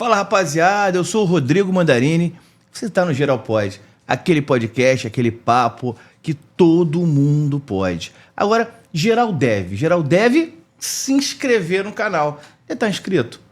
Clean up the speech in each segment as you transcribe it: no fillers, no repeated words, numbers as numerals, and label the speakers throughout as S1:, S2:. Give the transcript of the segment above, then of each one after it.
S1: Fala, rapaziada, eu sou o Rodrigo Mandarini. Você está no Geral Pode, aquele podcast, aquele papo que todo mundo pode. Agora, geral deve se inscrever no canal. Você está inscrito?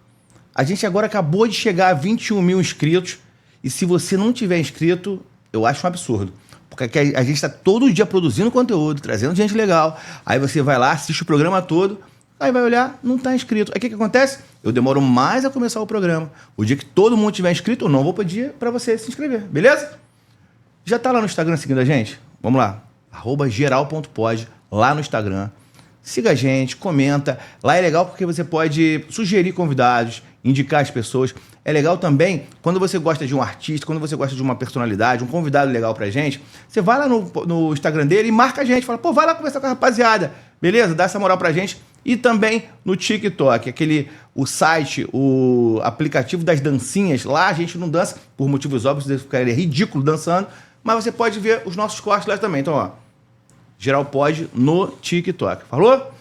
S1: A gente agora acabou de chegar a 21 mil inscritos e se você não tiver inscrito, eu acho um absurdo. Porque a gente está todo dia produzindo conteúdo, trazendo gente legal. Aí você vai lá, assiste o programa todo, aí vai olhar, não está inscrito. Aí o que acontece? Eu demoro mais a começar o programa. O dia que todo mundo tiver inscrito, eu não vou pedir para você se inscrever, beleza? Já está lá no Instagram seguindo a gente? Vamos lá, @geral.pod, lá no Instagram. Siga a gente, comenta. Lá é legal porque você pode sugerir convidados, indicar as pessoas. É legal também quando você gosta de um artista, quando você gosta de uma personalidade, um convidado legal pra gente, você vai lá no Instagram dele e marca a gente. Fala, pô, vai lá conversar com a rapaziada. Beleza? Dá essa moral pra gente. E também no TikTok, o site, o aplicativo das dancinhas. Lá a gente não dança, por motivos óbvios, ficaria ridículo dançando. Mas você pode ver os nossos cortes lá também. Então, ó, Geral Pode no TikTok. Falou?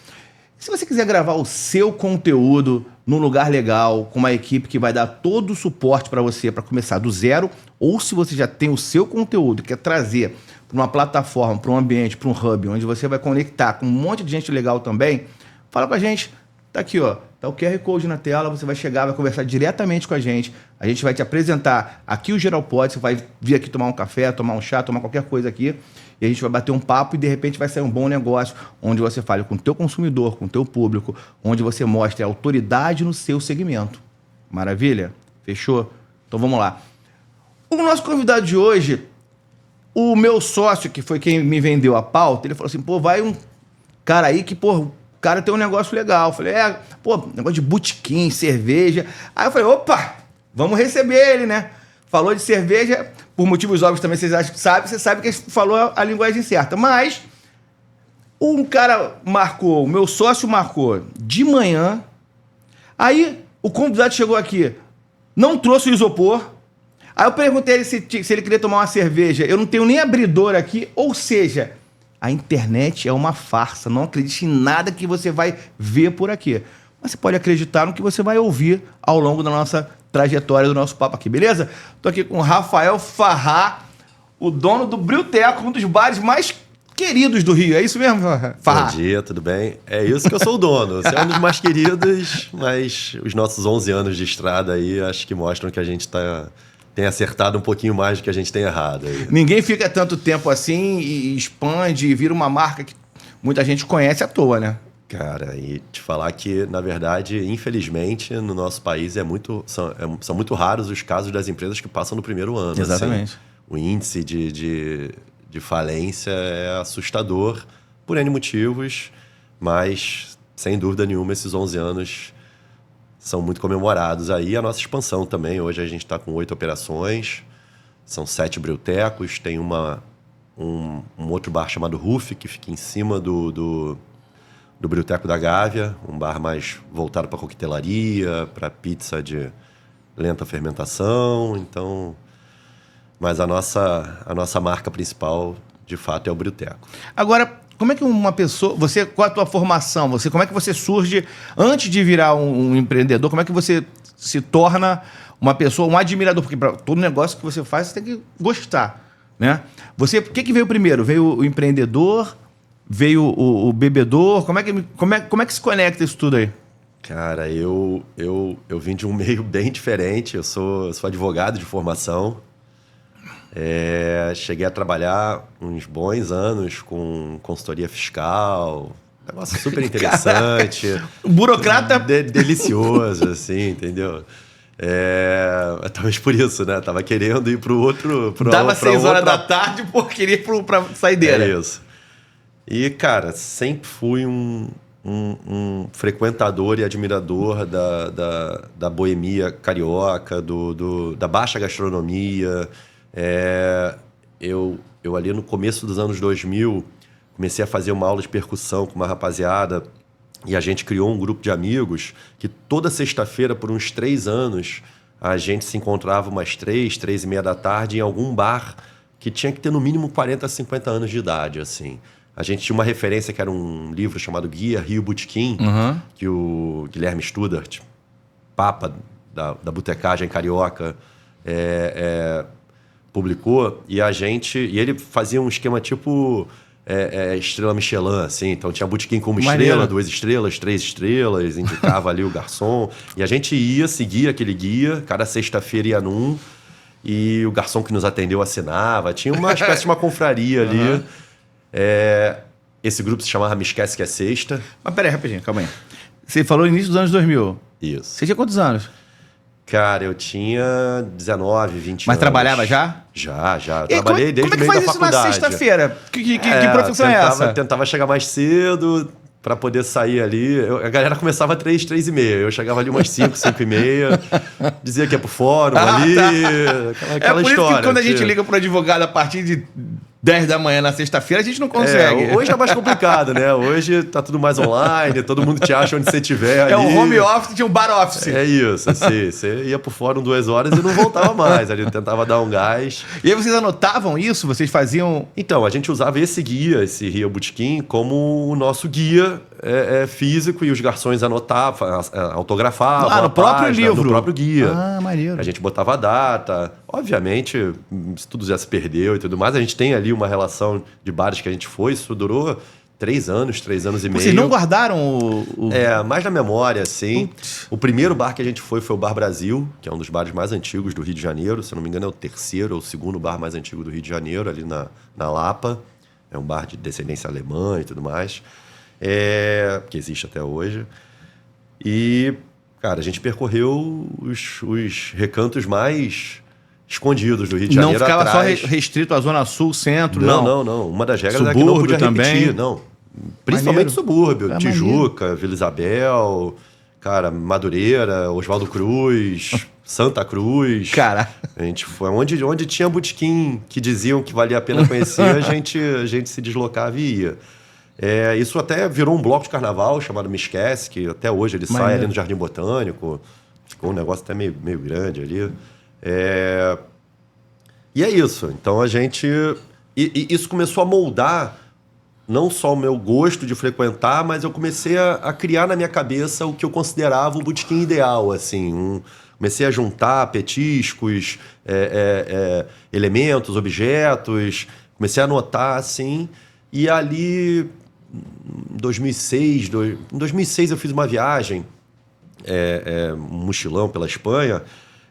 S1: Se você quiser gravar o seu conteúdo num lugar legal, com uma equipe que vai dar todo o suporte para você para começar do zero, ou se você já tem o seu conteúdo e quer trazer para uma plataforma, para um ambiente, para um hub, onde você vai conectar com um monte de gente legal também, fala com a gente. Tá aqui, ó. Tá o QR Code na tela, você vai chegar, vai conversar diretamente com a gente. A gente vai te apresentar aqui o Geral Pode, você vai vir aqui tomar um café, tomar um chá, tomar qualquer coisa aqui. E a gente vai bater um papo e de repente vai sair um bom negócio, onde você fale com o teu consumidor, com o teu público, onde você mostre a autoridade no seu segmento. Maravilha? Fechou? Então vamos lá. O nosso convidado de hoje, o meu sócio, que foi quem me vendeu a pauta, ele falou assim, pô, vai um cara aí que, pô, o cara tem um negócio legal. Eu falei, negócio de botequim, cerveja. Aí eu falei, opa, vamos receber ele, né? Falou de cerveja, por motivos óbvios também, você sabe que ele falou a linguagem certa. Mas um cara marcou, o meu sócio marcou de manhã, aí o convidado chegou aqui, não trouxe o isopor, aí eu perguntei ele se ele queria tomar uma cerveja, eu não tenho nem abridor aqui, ou seja, a internet é uma farsa, não acredite em nada que você vai ver por aqui. Mas você pode acreditar no que você vai ouvir ao longo da nossa trajetória do nosso papo aqui, beleza? Tô aqui com o Rafael Farrá, o dono do Brewteco, um dos bares mais queridos do Rio. É isso mesmo, Farrá?
S2: Bom dia, tudo bem? É isso que eu sou o dono. Você é um dos mais queridos, mas os nossos 11 anos de estrada aí acho que mostram que a gente tem acertado um pouquinho mais do que a gente tem errado. Aí.
S1: Ninguém fica tanto tempo assim e expande e vira uma marca que muita gente conhece à toa, né?
S2: Cara, e te falar que, na verdade, infelizmente, no nosso país são muito raros os casos das empresas que passam no primeiro ano.
S1: Exatamente.
S2: Assim. O índice de falência é assustador por N motivos, mas, sem dúvida nenhuma, esses 11 anos são muito comemorados. Aí a nossa expansão também. Hoje a gente está com 8 operações, são 7 brewtecos, tem um outro bar chamado Ruf, que fica em cima do Brewteco da Gávea, um bar mais voltado para coquetelaria, para pizza de lenta fermentação. Então, mas a nossa marca principal, de fato, é o Brewteco.
S1: Agora, como é que uma pessoa... qual a tua formação? Como é que você surge, antes de virar um empreendedor, como é que você se torna uma pessoa, um admirador? Porque para todo negócio que você faz, você tem que gostar, né? O que veio primeiro? Veio o empreendedor... Veio o bebedor? Como é que se conecta isso tudo aí?
S2: Cara, eu vim de um meio bem diferente. Eu sou advogado de formação. Cheguei a trabalhar uns bons anos com consultoria fiscal. Negócio super interessante.
S1: Burocrata.
S2: Delicioso, assim, entendeu? Talvez por isso, né? Tava querendo ir pro outro...
S1: Dava 6 horas da tarde porque queria ir pra saideira.
S2: É isso. E, cara, sempre fui um frequentador e admirador da boemia carioca, da baixa gastronomia. Eu ali no começo dos anos 2000, comecei a fazer uma aula de percussão com uma rapaziada e a gente criou um grupo de amigos que toda sexta-feira, por uns 3 anos, a gente se encontrava umas 3h30 da tarde em algum bar que tinha que ter no mínimo 40 a 50 anos de idade, assim. A gente tinha uma referência que era um livro chamado Guia Rio Botequim, que o Guilherme Studart, papa da Botecagem Carioca, publicou, e ele fazia um esquema tipo estrela Michelin, assim, então tinha botequim com uma estrela, 2 estrelas, 3 estrelas, indicava ali o garçom, e a gente seguia aquele guia, cada sexta-feira ia num, e o garçom que nos atendeu assinava, tinha uma espécie de uma confraria ali. Esse grupo se chamava Me Esquece Que É Sexta.
S1: Mas peraí, rapidinho, calma aí. Você falou no início dos anos 2000.
S2: Isso.
S1: Você tinha quantos anos?
S2: Cara, eu tinha 19, 20 anos.
S1: Mas trabalhava já?
S2: Já. Eu trabalhei desde o meio da faculdade.
S1: Como é que faz isso na sexta-feira? Que profissão é essa?
S2: Tentava chegar mais cedo para poder sair ali. A galera começava 3, 3 e meia. Eu chegava ali umas 5, 5 e meia. Dizia que ia pro fórum ali.
S1: Tá.
S2: Aquela
S1: por
S2: história.
S1: Isso que quando a gente liga pro advogado a partir de 10 da manhã na sexta-feira, a gente não consegue.
S2: Hoje é mais complicado, né? Hoje tá tudo mais online, todo mundo te acha onde você estiver ali.
S1: É um home office, tinha um bar office.
S2: É isso, assim, você ia pro fórum 2 horas e não voltava mais. Ali tentava dar um gás.
S1: E aí vocês anotavam isso? Vocês faziam...
S2: Então, a gente usava esse guia, esse Rio Botequim, como o nosso guia físico, e os garçons anotavam, autografavam
S1: no próprio
S2: página,
S1: livro.
S2: no próprio guia.
S1: Ah, maneiro.
S2: A gente botava a data. Obviamente, isso tudo já se perdeu e tudo mais. A gente tem ali uma relação de bares que a gente foi, isso durou 3 anos e meio.
S1: Vocês não guardaram o...
S2: mais na memória, assim.
S1: Putz.
S2: O primeiro bar que a gente foi o Bar Brasil, que é um dos bares mais antigos do Rio de Janeiro. Se eu não me engano, é o 3º ou 2º bar mais antigo do Rio de Janeiro, ali na Lapa. É um bar de descendência alemã e tudo mais. Que existe até hoje. E, cara, a gente percorreu os recantos mais escondidos do Rio de Janeiro.
S1: Não ficava
S2: atrás.
S1: só restrito à Zona Sul, Centro,
S2: Não. Uma das regras é que não
S1: Subúrbio
S2: podia
S1: também.
S2: repetir, não. Principalmente subúrbio. Tijuca,
S1: maneiro.
S2: Vila Isabel, cara, Madureira, Oswaldo Cruz, Santa Cruz.
S1: Cara.
S2: A gente foi onde tinha botequim que diziam que valia a pena conhecer, a gente se deslocava e ia. Isso até virou um bloco de carnaval chamado Me Esquece, que até hoje ele sai ali no Jardim Botânico. Ficou um negócio até meio grande ali. E é isso. Então a gente... E isso começou a moldar não só o meu gosto de frequentar, mas eu comecei a criar na minha cabeça o que eu considerava o botequim ideal, assim. Comecei a juntar petiscos, elementos, objetos. Comecei a anotar, assim. E ali, em 2006 eu fiz uma viagem, um mochilão pela Espanha.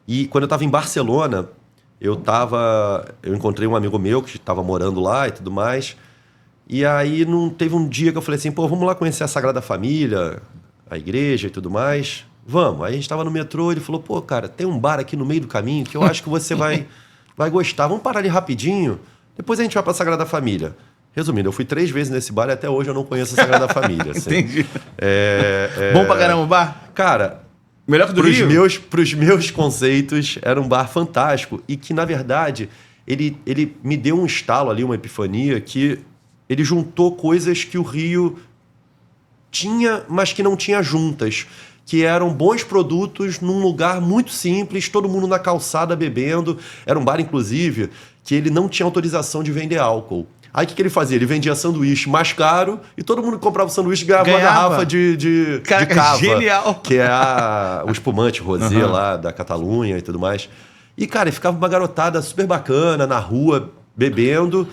S2: E quando eu estava em Barcelona, eu encontrei um amigo meu que estava morando lá e tudo mais. E aí teve um dia que eu falei assim, vamos lá conhecer a Sagrada Família, a igreja e tudo mais. Vamos. Aí a gente estava no metrô, ele falou, cara, tem um bar aqui no meio do caminho que eu acho que você vai gostar. Vamos parar ali rapidinho, depois a gente vai para a Sagrada Família. Resumindo, eu fui 3 vezes nesse bar e até hoje eu não conheço a Sagrada Família. Assim.
S1: Entendi. Bom pra caramba o bar?
S2: Cara...
S1: Melhor que do Rio?
S2: Pros meus conceitos, era um bar fantástico e que, na verdade, ele me deu um estalo ali, uma epifania, que ele juntou coisas que o Rio tinha, mas que não tinha juntas, que eram bons produtos num lugar muito simples, todo mundo na calçada bebendo. Era um bar, inclusive, que ele não tinha autorização de vender álcool. Aí o que ele fazia? Ele vendia sanduíche mais caro e todo mundo que comprava o sanduíche ganhava uma garrafa de cava.
S1: Genial!
S2: Que é o espumante rosé lá da Catalunha e tudo mais. E, cara, ficava uma garotada super bacana na rua, bebendo.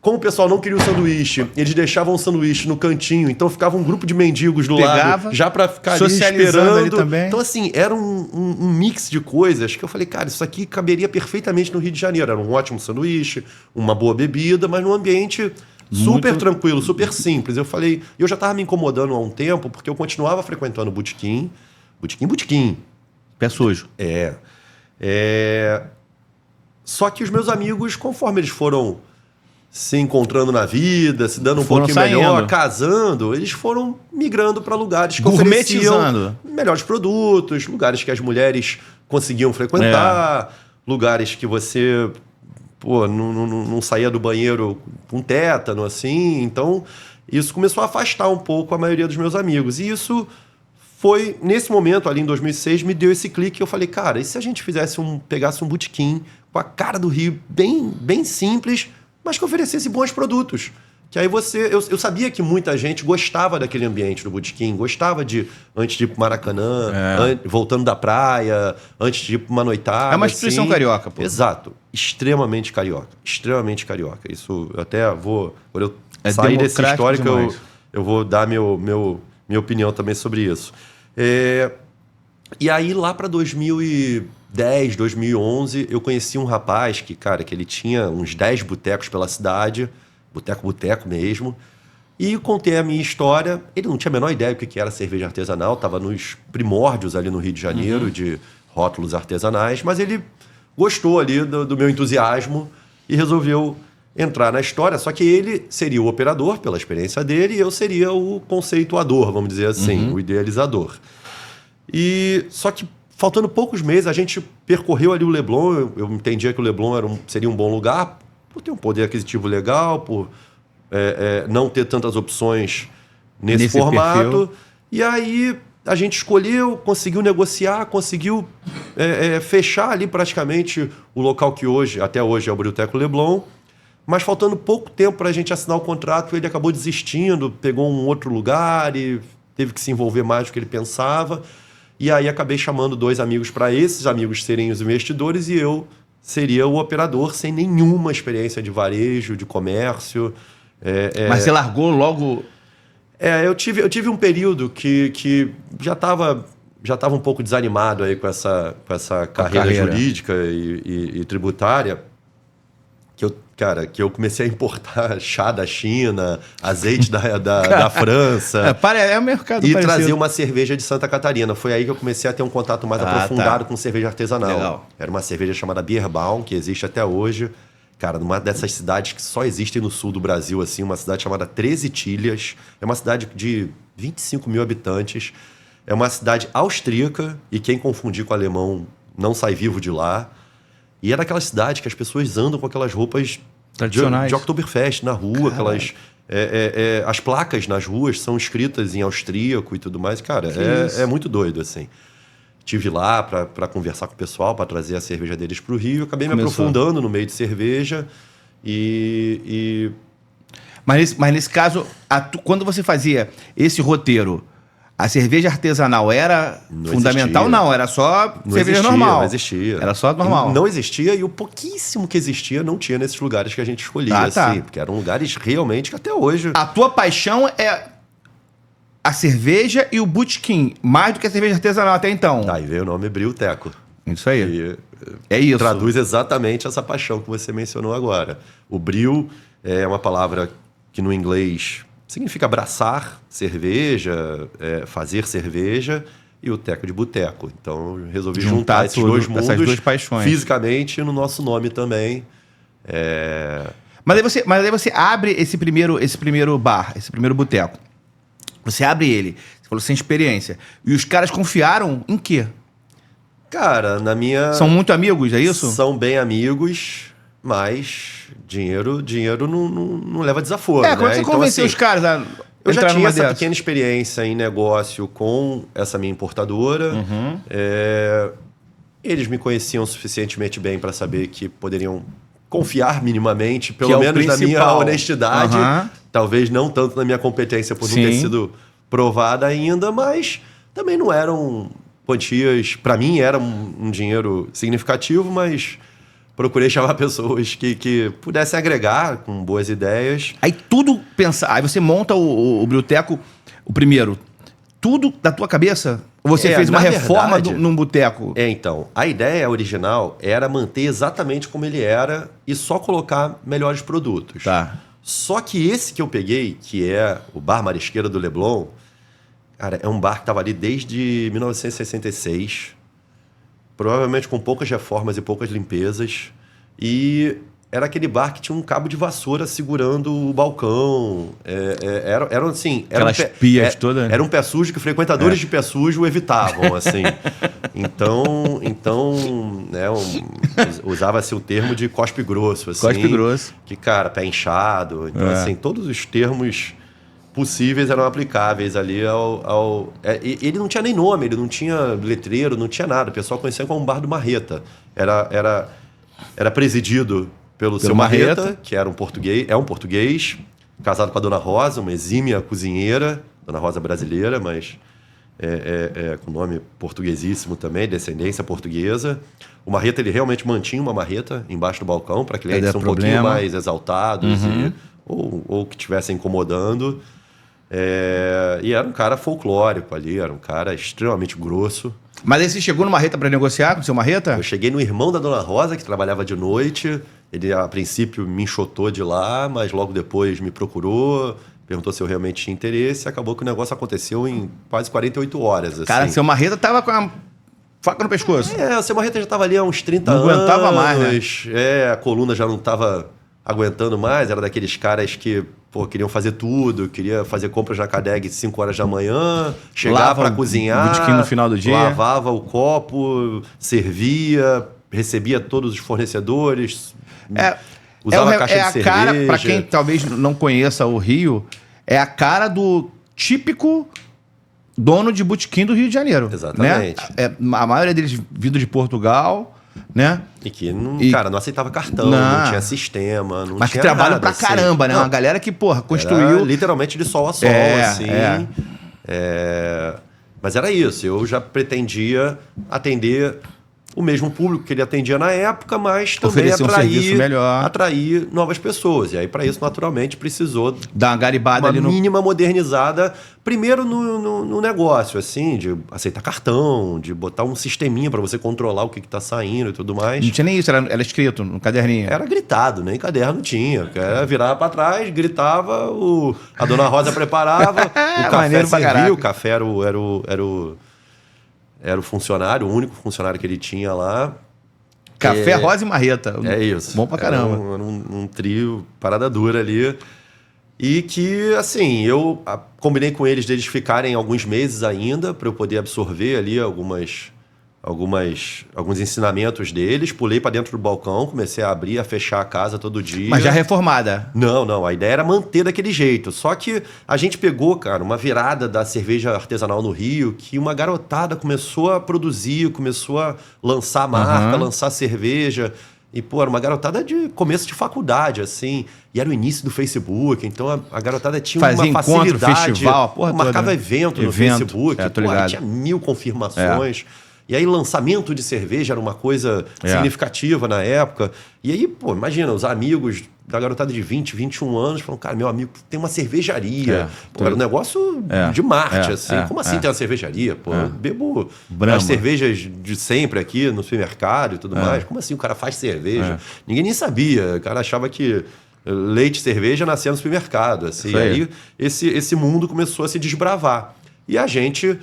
S2: Como o pessoal não queria o sanduíche, eles deixavam o sanduíche no cantinho, então ficava um grupo de mendigos do lado, já pra ficar ali esperando.
S1: Ali também.
S2: Então, assim, era um mix de coisas que eu falei, cara, isso aqui caberia perfeitamente no Rio de Janeiro. Era um ótimo sanduíche, uma boa bebida, mas num ambiente super tranquilo, super simples. Eu falei, eu já tava me incomodando há um tempo, porque eu continuava frequentando botequim.
S1: Pé sujo.
S2: Só que os meus amigos, conforme eles foram se encontrando na vida, se dando um pouquinho
S1: saindo.
S2: melhor, casando, eles foram migrando para lugares que
S1: gourmetizando,
S2: ofereciam melhores produtos, lugares que as mulheres conseguiam frequentar, lugares que você não saía do banheiro com tétano, assim. Então, isso começou a afastar um pouco a maioria dos meus amigos. E isso foi, nesse momento, ali em 2006, me deu esse clique. Eu falei, cara, e se a gente pegasse um botequim com a cara do Rio, bem, bem simples, mas que oferecesse bons produtos, Que aí eu sabia que muita gente gostava daquele ambiente do Botequim, gostava de, antes de ir pro Maracanã, voltando da praia, antes de ir pra uma noitada.
S1: É uma instituição carioca, pô.
S2: Exato. Extremamente carioca. Extremamente carioca. Isso eu até vou... Quando eu sair desse histórico, eu vou dar minha opinião também sobre isso. E aí, lá para 2010, 2011, eu conheci um rapaz que ele tinha uns 10 botecos pela cidade, boteco mesmo, e contei a minha história. Ele não tinha a menor ideia do que era cerveja artesanal, estava nos primórdios ali no Rio de Janeiro, de rótulos artesanais, mas ele gostou ali do meu entusiasmo e resolveu entrar na história, só que ele seria o operador, pela experiência dele, e eu seria o conceituador, vamos dizer assim, o idealizador. E só que, faltando poucos meses, a gente percorreu ali o Leblon. Eu entendia que o Leblon seria um bom lugar, por ter um poder aquisitivo legal, por não ter tantas opções nesse formato. Perfil. E aí a gente escolheu, conseguiu negociar, conseguiu fechar ali praticamente o local que até hoje é o Brewteco Leblon. Mas faltando pouco tempo para a gente assinar o contrato, ele acabou desistindo, pegou um outro lugar e teve que se envolver mais do que ele pensava. E aí acabei chamando 2 amigos para esses amigos serem os investidores e eu seria o operador sem nenhuma experiência de varejo, de comércio.
S1: Mas você largou logo...
S2: Eu tive um período que já estava um pouco desanimado aí com essa carreira jurídica e tributária, que eu comecei a importar chá da China, azeite da França.
S1: É um mercado
S2: e
S1: parecido.
S2: Trazer uma cerveja de Santa Catarina. Foi aí que eu comecei a ter um contato mais aprofundado com cerveja artesanal. Legal. Era uma cerveja chamada Bierbaum, que existe até hoje. Cara, numa dessas cidades que só existem no sul do Brasil, assim, uma cidade chamada 13 Tilhas. É uma cidade de 25 mil habitantes. É uma cidade austríaca, e quem confundir com alemão não sai vivo de lá. E é daquela cidade que as pessoas andam com aquelas roupas tradicionais de Oktoberfest na rua, aquelas... as placas nas ruas são escritas em austríaco e tudo mais. Cara, é muito doido, assim. Estive lá para conversar com o pessoal, para trazer a cerveja deles para o Rio. Acabei me aprofundando no meio de cerveja
S1: Mas nesse caso, quando você fazia esse roteiro, a cerveja artesanal era fundamental? Existia. Não, era só cerveja normal.
S2: Não existia.
S1: Era só normal.
S2: Não existia, e o pouquíssimo que existia não tinha nesses lugares que a gente escolhia, assim. Porque eram lugares realmente que até hoje...
S1: A tua paixão é a cerveja e o botequim, mais do que a cerveja artesanal até então.
S2: Daí veio o nome Brewteco.
S1: Isso aí. É isso.
S2: Traduz exatamente essa paixão que você mencionou agora. O brew é uma palavra que no inglês... significa abraçar cerveja, fazer cerveja, e o teco de boteco. Então, eu resolvi juntar esses dois mundos,
S1: essas duas paixões,
S2: fisicamente, no nosso nome também.
S1: Mas aí você abre esse primeiro bar, esse primeiro boteco. Você abre ele, você falou sem experiência. E os caras confiaram em quê?
S2: Cara,
S1: São muito amigos, é isso?
S2: São bem amigos, mas dinheiro não leva desaforo, né?
S1: Como você convenceu os caras a
S2: eu já
S1: entrar
S2: tinha
S1: numa
S2: essa
S1: dessa?
S2: pequena experiência em negócio com essa minha importadora. Eles me conheciam suficientemente bem para saber que poderiam confiar minimamente, pelo menos na minha honestidade. Talvez não tanto na minha competência por não ter sido provada ainda, mas também não eram quantias... Para mim era um dinheiro significativo, mas... procurei chamar pessoas que pudessem agregar com boas ideias.
S1: Aí aí você monta o Brewteco, o primeiro, tudo da tua cabeça? Ou você fez uma reforma num boteco?
S2: Então, a ideia original era manter exatamente como ele era e só colocar melhores produtos.
S1: Tá.
S2: Só que esse que eu peguei, que é o Bar Marisqueira do Leblon, cara, é um bar que estava ali desde 1966... provavelmente com poucas reformas e poucas limpezas. E era aquele bar que tinha um cabo de vassoura segurando o balcão. Era assim...
S1: Aquelas pias todas.
S2: Era um pé sujo que frequentadores de pé sujo evitavam, assim. Então usava-se o termo de cospe grosso, assim.
S1: Cospe grosso.
S2: Que, cara, pé inchado. Então, assim, todos os termos possíveis eram aplicáveis ali ele não tinha nem nome, ele não tinha letreiro, não tinha nada. O pessoal conhecia como Bar do Marreta. Era presidido pelo seu Marreta, que era um português, casado com a Dona Rosa, uma exímia cozinheira, Dona Rosa brasileira, mas com nome portuguesíssimo também, descendência portuguesa. O Marreta, ele realmente mantinha uma marreta embaixo do balcão para clientes um pouquinho mais exaltados ou que estivessem incomodando. E era um cara folclórico ali, era um cara extremamente grosso.
S1: Mas aí você chegou no Marreta para negociar com o seu Marreta?
S2: Eu cheguei no irmão da Dona Rosa, que trabalhava de noite. Ele, a princípio, me enxotou de lá, mas logo depois me procurou, perguntou se eu realmente tinha interesse. E acabou que o negócio aconteceu em quase 48 horas. Assim.
S1: Cara, seu Marreta tava com a faca no pescoço.
S2: O seu Marreta já estava ali há uns 30
S1: anos. Não aguentava mais,
S2: né? A coluna já não estava aguentando mais. Era daqueles caras que queriam fazer tudo, queria fazer compras na Cadeg 5 horas da manhã, chegar para cozinhar,
S1: no final do dia,
S2: lavava o copo, servia, recebia todos os fornecedores, usava a caixa de cerveja.
S1: Cara, para quem talvez não conheça o Rio, é a cara do típico dono de botequim do Rio de Janeiro.
S2: Exatamente.
S1: Né? A maioria deles vindo de Portugal, né?
S2: E que, cara, não aceitava cartão, não tinha sistema, não
S1: mas
S2: tinha
S1: que trabalham
S2: nada,
S1: pra caramba, né? Uma galera que, construiu...
S2: Era literalmente de sol a sol, assim. Mas era isso, eu já pretendia atender o mesmo público que ele atendia na época, mas também atrair novas pessoas. E aí, para isso, naturalmente, precisou
S1: dar uma garibada ali
S2: mínima modernizada, primeiro no negócio, assim, de aceitar cartão, de botar um sisteminha para você controlar o que está saindo e tudo mais.
S1: Não tinha nem isso, era escrito no caderninho.
S2: Era gritado, nem caderno tinha. Virava para trás, gritava, a Dona Rosa preparava, o café servia, o café era o funcionário, o único funcionário que ele tinha lá.
S1: Café, Rosa e Marreta.
S2: É isso.
S1: Bom pra caramba.
S2: Era um trio, parada dura ali. E que, assim, eu combinei com eles deles ficarem alguns meses ainda para eu poder absorver ali alguns ensinamentos deles. Pulei para dentro do balcão, comecei a abrir, a fechar a casa todo dia.
S1: Mas já reformada?
S2: Não. A ideia era manter daquele jeito. Só que a gente pegou, cara, uma virada da cerveja artesanal no Rio, que uma garotada começou a produzir, começou a lançar marca, lançar cerveja. E, era uma garotada de começo de faculdade, assim. E era o início do Facebook. Então, a garotada tinha uma facilidade.
S1: Encontro, festival,
S2: marcava
S1: toda,
S2: evento no Facebook.
S1: Ligado.
S2: Tinha 1000 confirmações. E aí, lançamento de cerveja era uma coisa significativa na época. E aí, imagina, os amigos da garotada de 20, 21 anos falam, cara, meu amigo tem uma cervejaria. Era um negócio de Marte, assim. Como assim tem uma cervejaria? Eu bebo as cervejas de sempre aqui no supermercado e tudo mais. Como assim o cara faz cerveja? Ninguém nem sabia. O cara achava que leite e cerveja nascia no supermercado. Assim. E aí, esse mundo começou a se desbravar. E a gente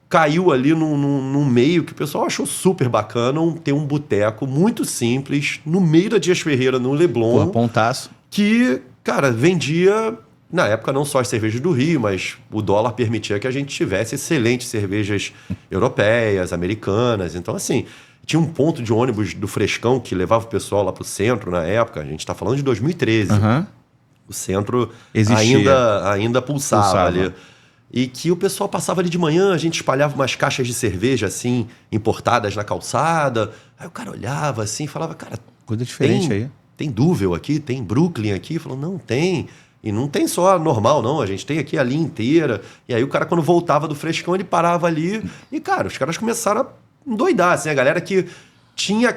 S2: caiu ali num meio que o pessoal achou super bacana, ter um boteco muito simples, no meio da Dias Ferreira, no Leblon.
S1: Pontaço.
S2: Que, cara, vendia, na época, não só as cervejas do Rio, mas o dólar permitia que a gente tivesse excelentes cervejas europeias, americanas. Então, assim, tinha um ponto de ônibus do Frescão que levava o pessoal lá pro centro na época. A gente está falando de 2013. O centro ainda pulsava ali. E que o pessoal passava ali de manhã, a gente espalhava umas caixas de cerveja, assim, importadas na calçada. Aí o cara olhava assim e falava, cara...
S1: Coisa diferente aí.
S2: Tem Duvel aqui, tem Brooklyn aqui. Falou, não, tem. E não tem só normal, não. A gente tem aqui a linha inteira. E aí o cara, quando voltava do Frescão, ele parava ali. E, cara, os caras começaram a endoidar, assim. A galera que tinha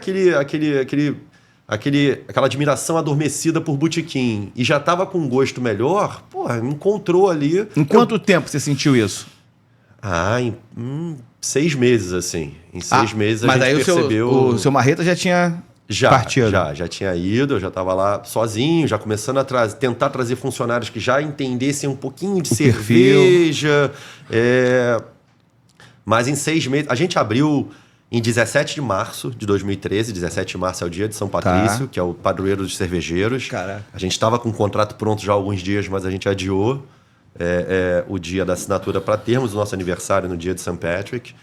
S2: aquela admiração adormecida por botequim e já estava com um gosto melhor, encontrou ali...
S1: Em quanto tempo você sentiu isso?
S2: Em 6 meses, assim. Em 6 meses a gente percebeu...
S1: Mas aí o seu Marreta já tinha partido?
S2: Já tinha ido, eu já estava lá sozinho, já começando a tentar trazer funcionários que já entendessem um pouquinho de cerveja. Mas em 6 meses... A gente abriu... Em 17 de março de 2013, 17 de março é o dia de São Patrício, que é o padroeiro dos cervejeiros.
S1: Caraca.
S2: A gente estava com o contrato pronto já há alguns dias, mas a gente adiou o dia da assinatura para termos o nosso aniversário no dia de St. Patrick.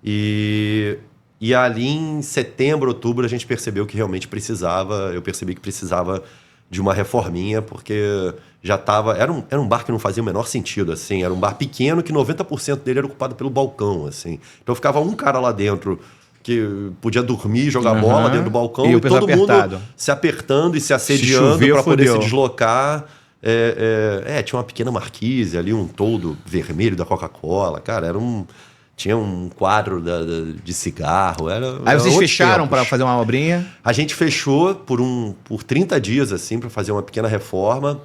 S2: E ali em setembro, outubro, a gente percebeu que realmente eu percebi que precisava de uma reforminha, porque já estava... Era um bar que não fazia o menor sentido, assim. Era um bar pequeno que 90% dele era ocupado pelo balcão, assim. Então ficava um cara lá dentro que podia dormir, jogar bola dentro do balcão, e todo mundo se apertando e se assediando para poder se deslocar. tinha uma pequena marquise ali, um toldo vermelho da Coca-Cola. Cara, tinha um quadro de cigarro.
S1: Aí vocês fecharam para fazer uma obrinha?
S2: A gente fechou por 30 dias, assim, para fazer uma pequena reforma.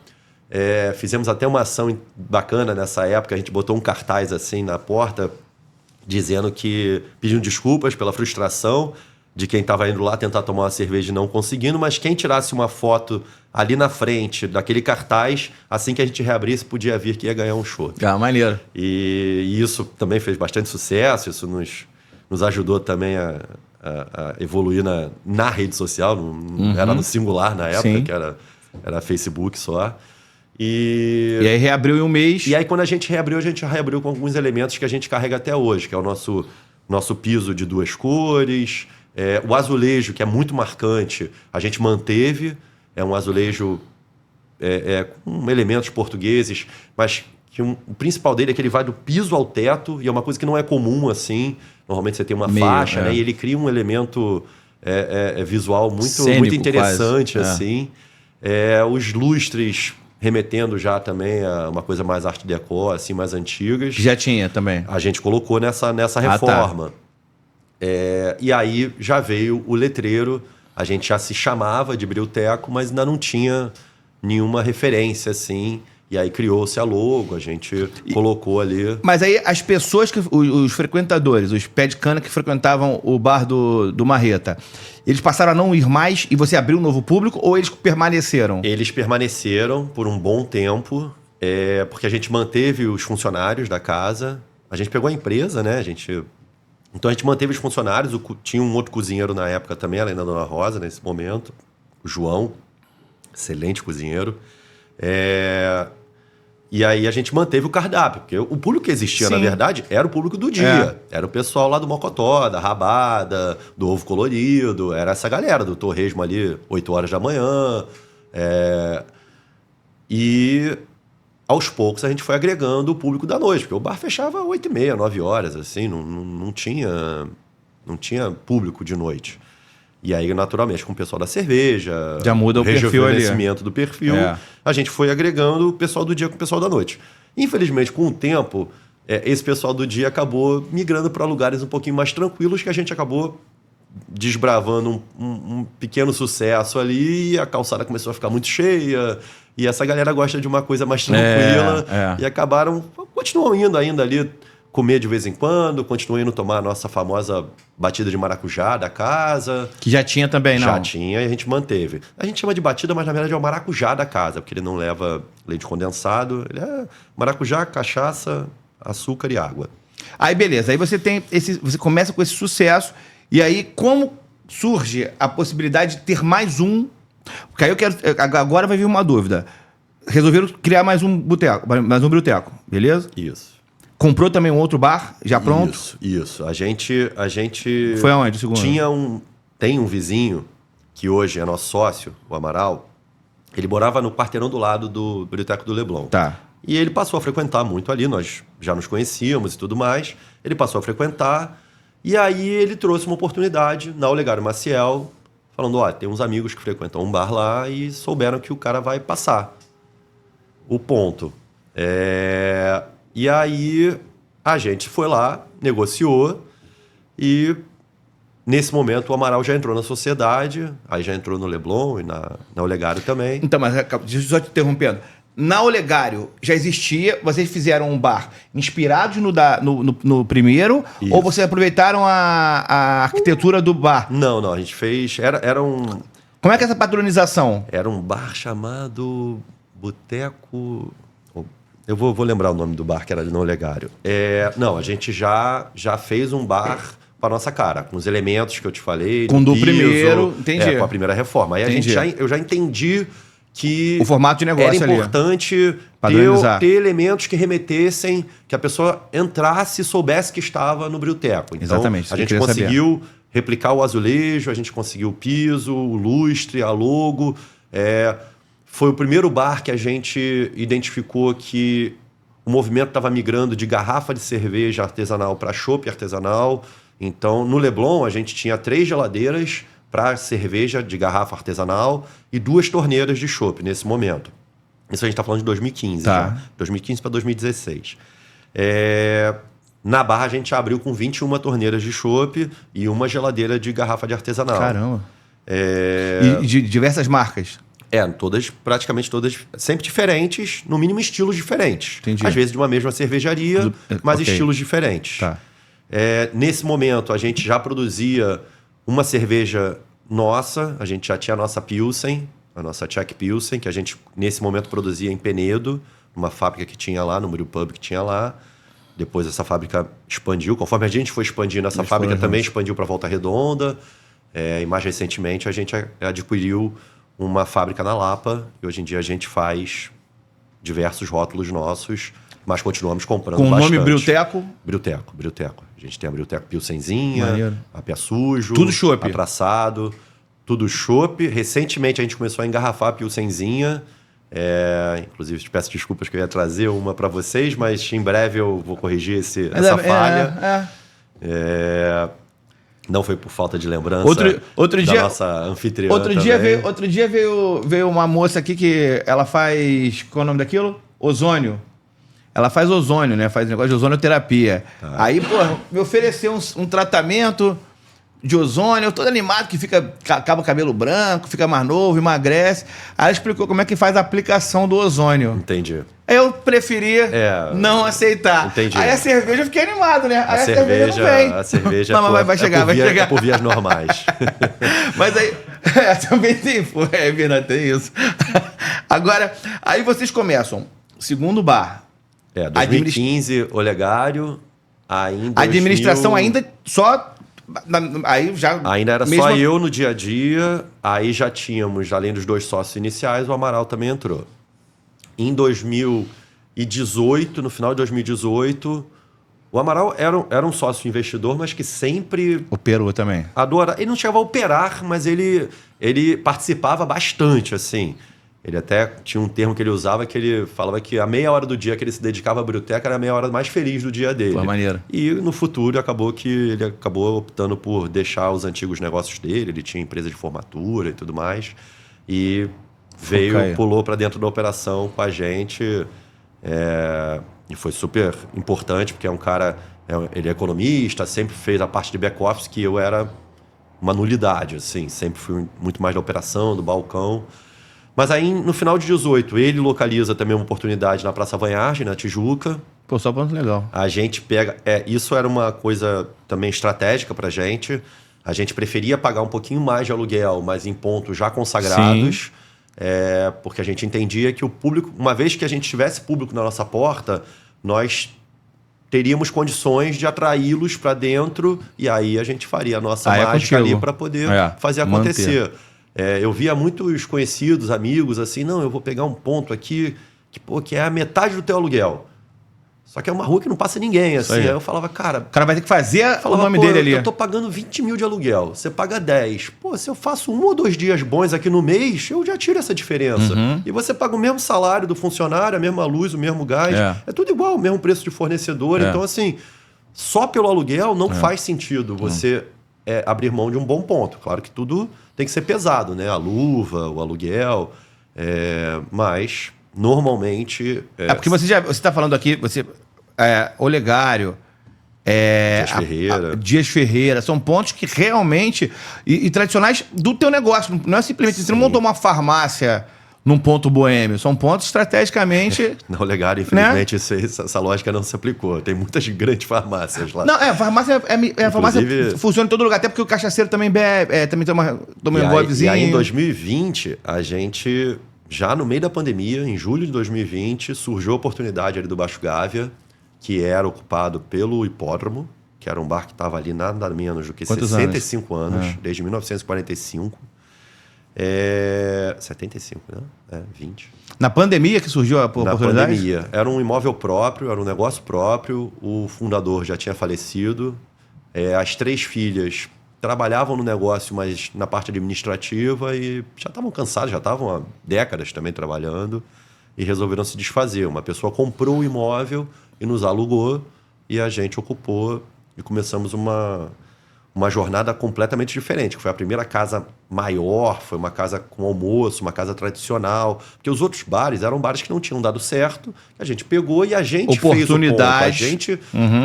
S2: Fizemos até uma ação bacana nessa época. A gente botou um cartaz assim na porta, pedindo desculpas pela frustração de quem estava indo lá tentar tomar uma cerveja e não conseguindo, mas quem tirasse uma foto ali na frente daquele cartaz, assim que a gente reabrisse, podia vir que ia ganhar um chopp.
S1: Maneiro.
S2: E isso também fez bastante sucesso, isso nos ajudou também a evoluir na rede social, não era no singular na época, que era Facebook só. E
S1: aí reabriu em um mês.
S2: E aí quando a gente reabriu com alguns elementos que a gente carrega até hoje, que é o nosso piso de 2 cores, o azulejo, que é muito marcante, a gente manteve. É um azulejo com elementos portugueses, mas que o principal dele é que ele vai do piso ao teto, e é uma coisa que não é comum assim. Normalmente você tem uma faixa, né? E ele cria um elemento visual muito,
S1: cênico,
S2: muito interessante.
S1: quase.
S2: Assim. Os lustres remetendo já também a uma coisa mais art déco, assim, mais antigas.
S1: Já tinha também.
S2: A gente colocou nessa reforma.
S1: Tá.
S2: E aí já veio o letreiro. A gente já se chamava de Bril-Teco, mas ainda não tinha nenhuma referência, assim. E aí criou-se a logo, a gente colocou ali.
S1: Mas aí as pessoas, os frequentadores, os pé de cana que frequentavam o bar do Marreta, eles passaram a não ir mais e você abriu um novo público, ou eles permaneceram?
S2: Eles permaneceram por um bom tempo, porque a gente manteve os funcionários da casa. A gente pegou a empresa, né? Então a gente manteve os funcionários. Tinha um outro cozinheiro na época também, além da Dona Rosa, nesse momento, o João, excelente cozinheiro. E aí a gente manteve o cardápio, porque o público que existia, na verdade, era o público do dia. Era o pessoal lá do Mocotó, da Rabada, do Ovo Colorido, era essa galera do Torresmo ali, 8 horas da manhã. E aos poucos a gente foi agregando o público da noite, porque o bar fechava 8h30, 9 horas, assim, não tinha público de noite. E aí, naturalmente, com o pessoal da cerveja,
S1: já muda o perfil ali.
S2: Rejuvenescimento do perfil, a gente foi agregando o pessoal do dia com o pessoal da noite. Infelizmente, com o tempo, esse pessoal do dia acabou migrando para lugares um pouquinho mais tranquilos, que a gente acabou desbravando um pequeno sucesso ali, e a calçada começou a ficar muito cheia, e essa galera gosta de uma coisa mais tranquila, e continuam indo ainda ali comer de vez em quando, continuam indo tomar a nossa famosa batida de maracujá da casa.
S1: Que já tinha também, não?
S2: Já tinha, e a gente manteve. A gente chama de batida, mas na verdade é o maracujá da casa, porque ele não leva leite condensado, ele é maracujá, cachaça, açúcar e água.
S1: Aí beleza, aí você começa com esse sucesso, e aí como surge a possibilidade de ter mais um? Porque aí agora vai vir uma dúvida. Resolveram criar mais um boteco, mais um Bril-Teco, beleza?
S2: Isso.
S1: Comprou também um outro bar, já pronto?
S2: Isso. A gente
S1: foi aonde, segundo?
S2: Tem um vizinho, que hoje é nosso sócio, o Amaral. Ele morava no quarteirão do lado do Bril-Teco do Leblon.
S1: Tá.
S2: E ele passou a frequentar muito ali, nós já nos conhecíamos e tudo mais. Ele passou a frequentar, e aí ele trouxe uma oportunidade na Olegário Maciel, falando, tem uns amigos que frequentam um bar lá e souberam que o cara vai passar o ponto. E aí a gente foi lá, negociou, e nesse momento o Amaral já entrou na sociedade, aí já entrou no Leblon e na Olegário também.
S1: Então, mas só te interrompendo. Na Olegário já existia, vocês fizeram um bar inspirados no primeiro,
S2: Isso.
S1: ou vocês aproveitaram a arquitetura do bar?
S2: Não, a gente fez... Era um...
S1: Como é que é essa patronização?
S2: Era um bar chamado Boteco... Eu vou lembrar o nome do bar, que era ali no Olegário. Não, a gente já fez um bar com a nossa cara, com os elementos que eu te falei.
S1: Com do primeiro, entendi.
S2: Com a primeira reforma. Aí eu já entendi que
S1: o formato de negócio
S2: era importante ter elementos que remetessem, que a pessoa entrasse e soubesse que estava no Bril-Teco. Então,
S1: exatamente.
S2: A gente conseguiu replicar o azulejo, a gente conseguiu o piso, o lustre, a logo. Foi o primeiro bar que a gente identificou que o movimento estava migrando de garrafa de cerveja artesanal para chopp artesanal. Então, no Leblon, a gente tinha 3 geladeiras para cerveja de garrafa artesanal e 2 torneiras de chopp nesse momento. Isso a gente está falando de 2015,
S1: Tá.
S2: já. 2015 para 2016. Na Barra a gente abriu com 21 torneiras de chopp e uma geladeira de garrafa de artesanal.
S1: Caramba. E de diversas marcas.
S2: Praticamente todas, sempre diferentes, no mínimo estilos diferentes.
S1: Entendi.
S2: Às vezes de uma mesma cervejaria, mas
S1: ok.
S2: estilos diferentes.
S1: Tá.
S2: Nesse momento, a gente já produzia uma cerveja nossa, a gente já tinha a nossa Pilsen, a nossa Czech Pilsen, que a gente, nesse momento, produzia em Penedo, numa fábrica que tinha lá, no Brewpub que tinha lá. Depois essa fábrica expandiu, conforme a gente foi expandindo, essa fábrica também expandiu para Volta Redonda. E mais recentemente a gente adquiriu uma fábrica na Lapa, e hoje em dia a gente faz diversos rótulos nossos, mas continuamos comprando
S1: Com o
S2: bastante.
S1: nome Brewteco?
S2: Brewteco. A gente tem a Brewteco Pilsenzinha,
S1: Maneiro.
S2: a Pé Sujo,
S1: Tudo chopp.
S2: a Traçado, tudo chopp. Recentemente a gente começou a engarrafar a Pilsenzinha. Inclusive, te peço desculpas que eu ia trazer uma para vocês, mas em breve eu vou corrigir essa falha. Não foi por falta de lembrança
S1: outro
S2: da
S1: dia,
S2: nossa anfitriã
S1: outro dia veio uma moça aqui que ela faz... Qual é o nome daquilo? Ozônio. Ela faz ozônio, né? Faz negócio de ozonioterapia.
S2: Tá.
S1: Aí, pô, me ofereceu um tratamento de ozônio, eu todo animado, que acaba o cabelo branco, fica mais novo, emagrece. Aí ela explicou como é que faz a aplicação do ozônio.
S2: Entendi.
S1: Eu preferia não aceitar.
S2: Entendi.
S1: Aí a cerveja eu fiquei animado, né? Aí
S2: A cerveja não vem.
S1: Mas vai chegar.
S2: É por vias normais.
S1: Mas aí... também tem... Verdade, tem isso. Agora, aí vocês começam. Segundo bar.
S2: 2015, Olegário. Aí em 2000,
S1: administração ainda só... Aí já...
S2: Ainda era só eu no dia a dia. Aí já tínhamos, além dos 2 sócios iniciais, o Amaral também entrou. Em 2018, no final de 2018, o Amaral era um sócio investidor, mas que sempre...
S1: Operou também.
S2: Ele não chegava a operar, mas ele participava bastante, assim. Ele até tinha um termo que ele usava, que ele falava que a meia hora do dia que ele se dedicava à Brewteco era a meia hora mais feliz do dia dele.
S1: Foi maneiro.
S2: E no futuro ele acabou optando por deixar os antigos negócios dele. Ele tinha empresa de formatura e tudo mais. E pulou para dentro da operação com a gente. E foi super importante, porque é um cara... Ele é economista, sempre fez a parte de back-office, que eu era uma nulidade, assim. Sempre fui muito mais da operação, do balcão. Mas aí, no final de 2018, ele localiza também uma oportunidade na Praça Vanhagem, na Tijuca.
S1: Pô, só ponto legal.
S2: A gente pega... isso era uma coisa também estratégica pra gente. A gente preferia pagar um pouquinho mais de aluguel, mas em pontos já consagrados. Porque a gente entendia que o público... Uma vez que a gente tivesse público na nossa porta, nós teríamos condições de atraí-los para dentro, e aí a gente faria a nossa mágica ali para poder fazer acontecer. Eu via muitos conhecidos, amigos, assim, não, eu vou pegar um ponto aqui que é a metade do teu aluguel. Só que é uma rua que não passa ninguém, assim. Aí eu falava, cara...
S1: O cara vai ter que fazer o nome dele ali.
S2: Eu tô pagando 20 mil de aluguel, você paga 10. Pô, se eu faço 1 ou 2 dias bons aqui no mês, eu já tiro essa diferença. E você paga o mesmo salário do funcionário, a mesma luz, o mesmo gás. É tudo igual, o mesmo preço de fornecedor. Então, assim, só pelo aluguel não faz sentido você abrir mão de um bom ponto. Claro que tudo tem que ser pesado, né? A luva, o aluguel, mas normalmente...
S1: porque você está falando aqui, Olegário, Dias Ferreira, são pontos que realmente... E tradicionais do teu negócio, não é simplesmente... Você não montou uma farmácia num ponto boêmio, são pontos estrategicamente...
S2: Na Olegário, infelizmente, essa lógica não se aplicou. Tem muitas grandes farmácias lá.
S1: Não, farmácia funciona em todo lugar, até porque o cachaceiro também bebe, também toma um golpezinho.
S2: E aí, em 2020, a gente, já no meio da pandemia, em julho de 2020, surgiu a oportunidade ali do Baixo Gávea, que era ocupado pelo Hipódromo, que era um bar que estava ali nada menos do que 65 anos, desde 1945. 75, né? 20.
S1: Na pandemia que surgiu a oportunidade?
S2: Na pandemia. Era um imóvel próprio, era um negócio próprio. O fundador já tinha falecido. As 3 filhas trabalhavam no negócio, mas na parte administrativa, e já estavam cansadas, já estavam há décadas também trabalhando, e resolveram se desfazer. Uma pessoa comprou o imóvel e nos alugou, e a gente ocupou, e começamos uma uma jornada completamente diferente, que foi a primeira casa maior, foi uma casa com almoço, uma casa tradicional, porque os outros bares eram bares que não tinham dado certo, a gente pegou e a gente fez o ponto, a gente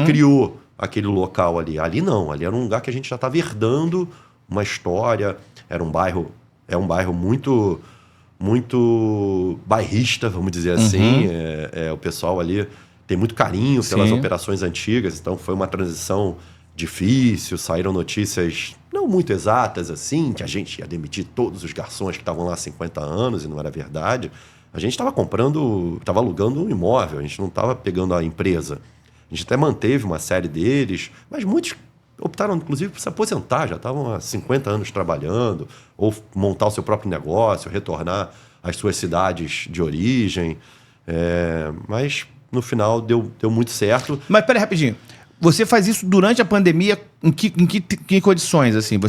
S2: criou aquele local ali. Ali não, ali era um lugar que a gente já estava herdando uma história, era um bairro, muito bairrista, vamos dizer assim, o pessoal ali tem muito carinho pelas operações antigas, então foi uma transição difícil, saíram notícias não muito exatas assim, que a gente ia demitir todos os garçons que estavam lá há 50 anos e não era verdade. A gente estava estava alugando um imóvel, a gente não estava pegando a empresa. A gente até manteve uma série deles, mas muitos optaram inclusive por se aposentar, já estavam há 50 anos trabalhando, ou montar o seu próprio negócio, retornar às suas cidades de origem. Mas no final deu muito certo.
S1: Mas peraí, rapidinho. Você faz isso durante a pandemia, em que condições, assim?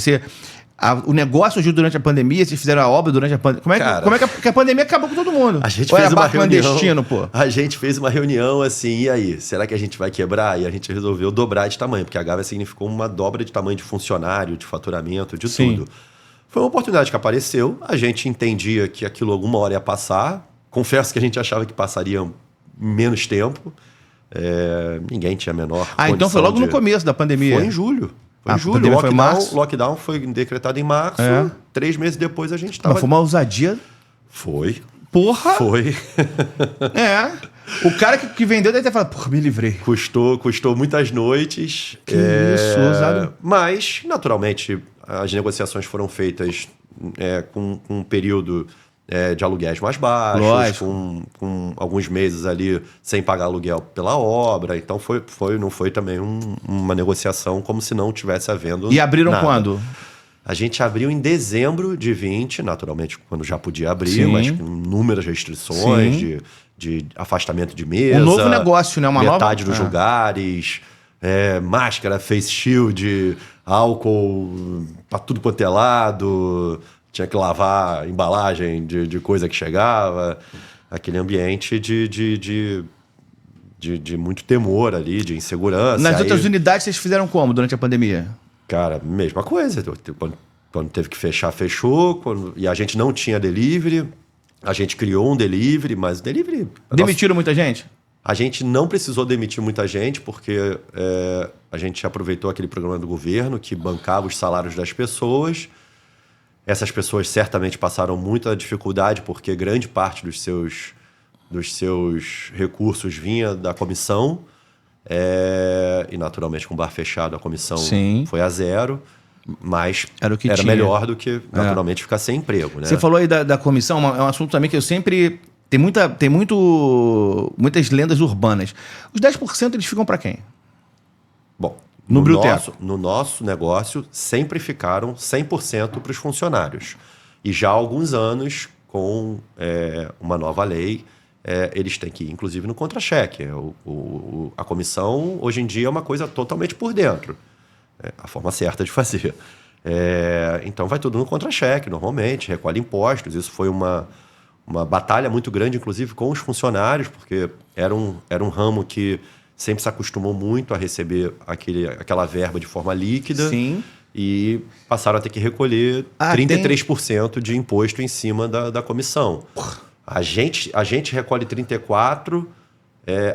S1: O negócio surgiu durante a pandemia, vocês fizeram a obra durante a pandemia. Como é que a pandemia acabou com todo mundo?
S2: A gente
S1: Ou
S2: fez
S1: era
S2: uma
S1: bar
S2: reunião,
S1: clandestino, pô?
S2: A gente fez uma reunião assim, e aí? Será que a gente vai quebrar? E a gente resolveu dobrar de tamanho, porque a Gávea significou uma dobra de tamanho de funcionário, de faturamento, de tudo. Foi uma oportunidade que apareceu, a gente entendia que aquilo alguma hora ia passar. Confesso que a gente achava que passaria menos tempo. Ninguém tinha a menor condição.
S1: Então foi logo no começo da pandemia.
S2: Foi em julho. Foi em julho.
S1: Pandemia foi em março.
S2: Lockdown foi decretado em março. 3 meses depois a gente estava...
S1: Mas foi uma ousadia.
S2: Foi.
S1: Porra!
S2: Foi.
S1: O cara que vendeu deve ter falado, porra, me livrei.
S2: Custou muitas noites.
S1: Que isso, ousado.
S2: Mas, naturalmente, as negociações foram feitas com um período de aluguéis mais baixos, com alguns meses ali sem pagar aluguel pela obra. Então não foi também uma negociação como se não tivesse havendo.
S1: E abriram
S2: nada.
S1: quando?
S2: A gente abriu em dezembro de 20, naturalmente quando já podia abrir, mas com inúmeras restrições de afastamento de mesa.
S1: Um novo negócio, né?
S2: Metade dos lugares, máscara, face shield, álcool pra tudo quanto é lado. Tinha que lavar a embalagem de coisa que chegava. Aquele ambiente de muito temor ali, de insegurança.
S1: Nas outras unidades vocês fizeram como durante a pandemia?
S2: Cara, mesma coisa. Quando teve que fechar, fechou. E a gente não tinha delivery. A gente criou um delivery, mas o delivery...
S1: Demitiram muita gente?
S2: A gente não precisou demitir muita gente, porque a gente aproveitou aquele programa do governo que bancava os salários das pessoas. Essas pessoas certamente passaram muita dificuldade, porque grande parte dos seus recursos vinha da comissão. E, naturalmente, com o bar fechado, a comissão foi a zero. Mas era melhor do que, naturalmente, ficar sem emprego. Né?
S1: Você falou aí da comissão, é um assunto também que eu sempre... Tem muitas lendas urbanas. Os 10% eles ficam para quem?
S2: Bom, no nosso negócio, sempre ficaram 100% para os funcionários. E já há alguns anos, com uma nova lei, eles têm que ir, inclusive, no contra-cheque. A comissão, hoje em dia, é uma coisa totalmente por dentro. A forma certa de fazer. Então, vai tudo no contra-cheque, normalmente, recolhe impostos. Isso foi uma batalha muito grande, inclusive, com os funcionários, porque era um ramo que sempre se acostumou muito a receber aquela verba de forma líquida.
S1: Sim.
S2: E passaram a ter que recolher 33% de imposto em cima da comissão. A gente recolhe 34%,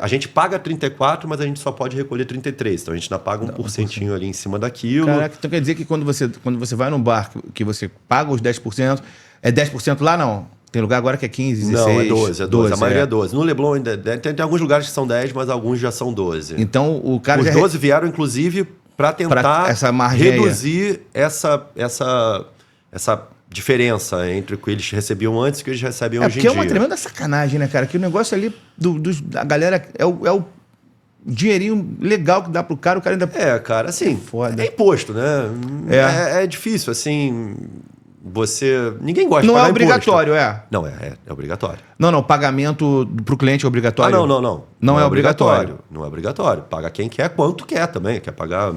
S2: a gente paga 34%, mas a gente só pode recolher 33%. Então a gente ainda paga 1% ali em cima daquilo.
S1: Caraca, então quer dizer que quando você vai num bar que você paga os 10%, é 10% lá não? Tem lugar agora que é 15, 16...
S2: Não, é 12. A maioria é 12. No Leblon ainda tem alguns lugares que são 10, mas alguns já são 12.
S1: Então o cara
S2: Os 12 vieram, inclusive, para tentar reduzir essa diferença entre o que eles recebiam antes e o que eles recebem hoje em dia.
S1: Porque é uma tremenda sacanagem, né, cara? Que o negócio ali da galera é o dinheirinho legal que dá pro cara, o cara ainda...
S2: cara, assim,
S1: foda.
S2: É imposto, né? É difícil, assim... Ninguém gosta de
S1: pagar
S2: imposto.
S1: Não é obrigatório,
S2: Não, é obrigatório.
S1: Não, pagamento pro cliente é obrigatório?
S2: Não.
S1: Não é obrigatório.
S2: Não é obrigatório. Paga quem quer, quanto quer também. Quer pagar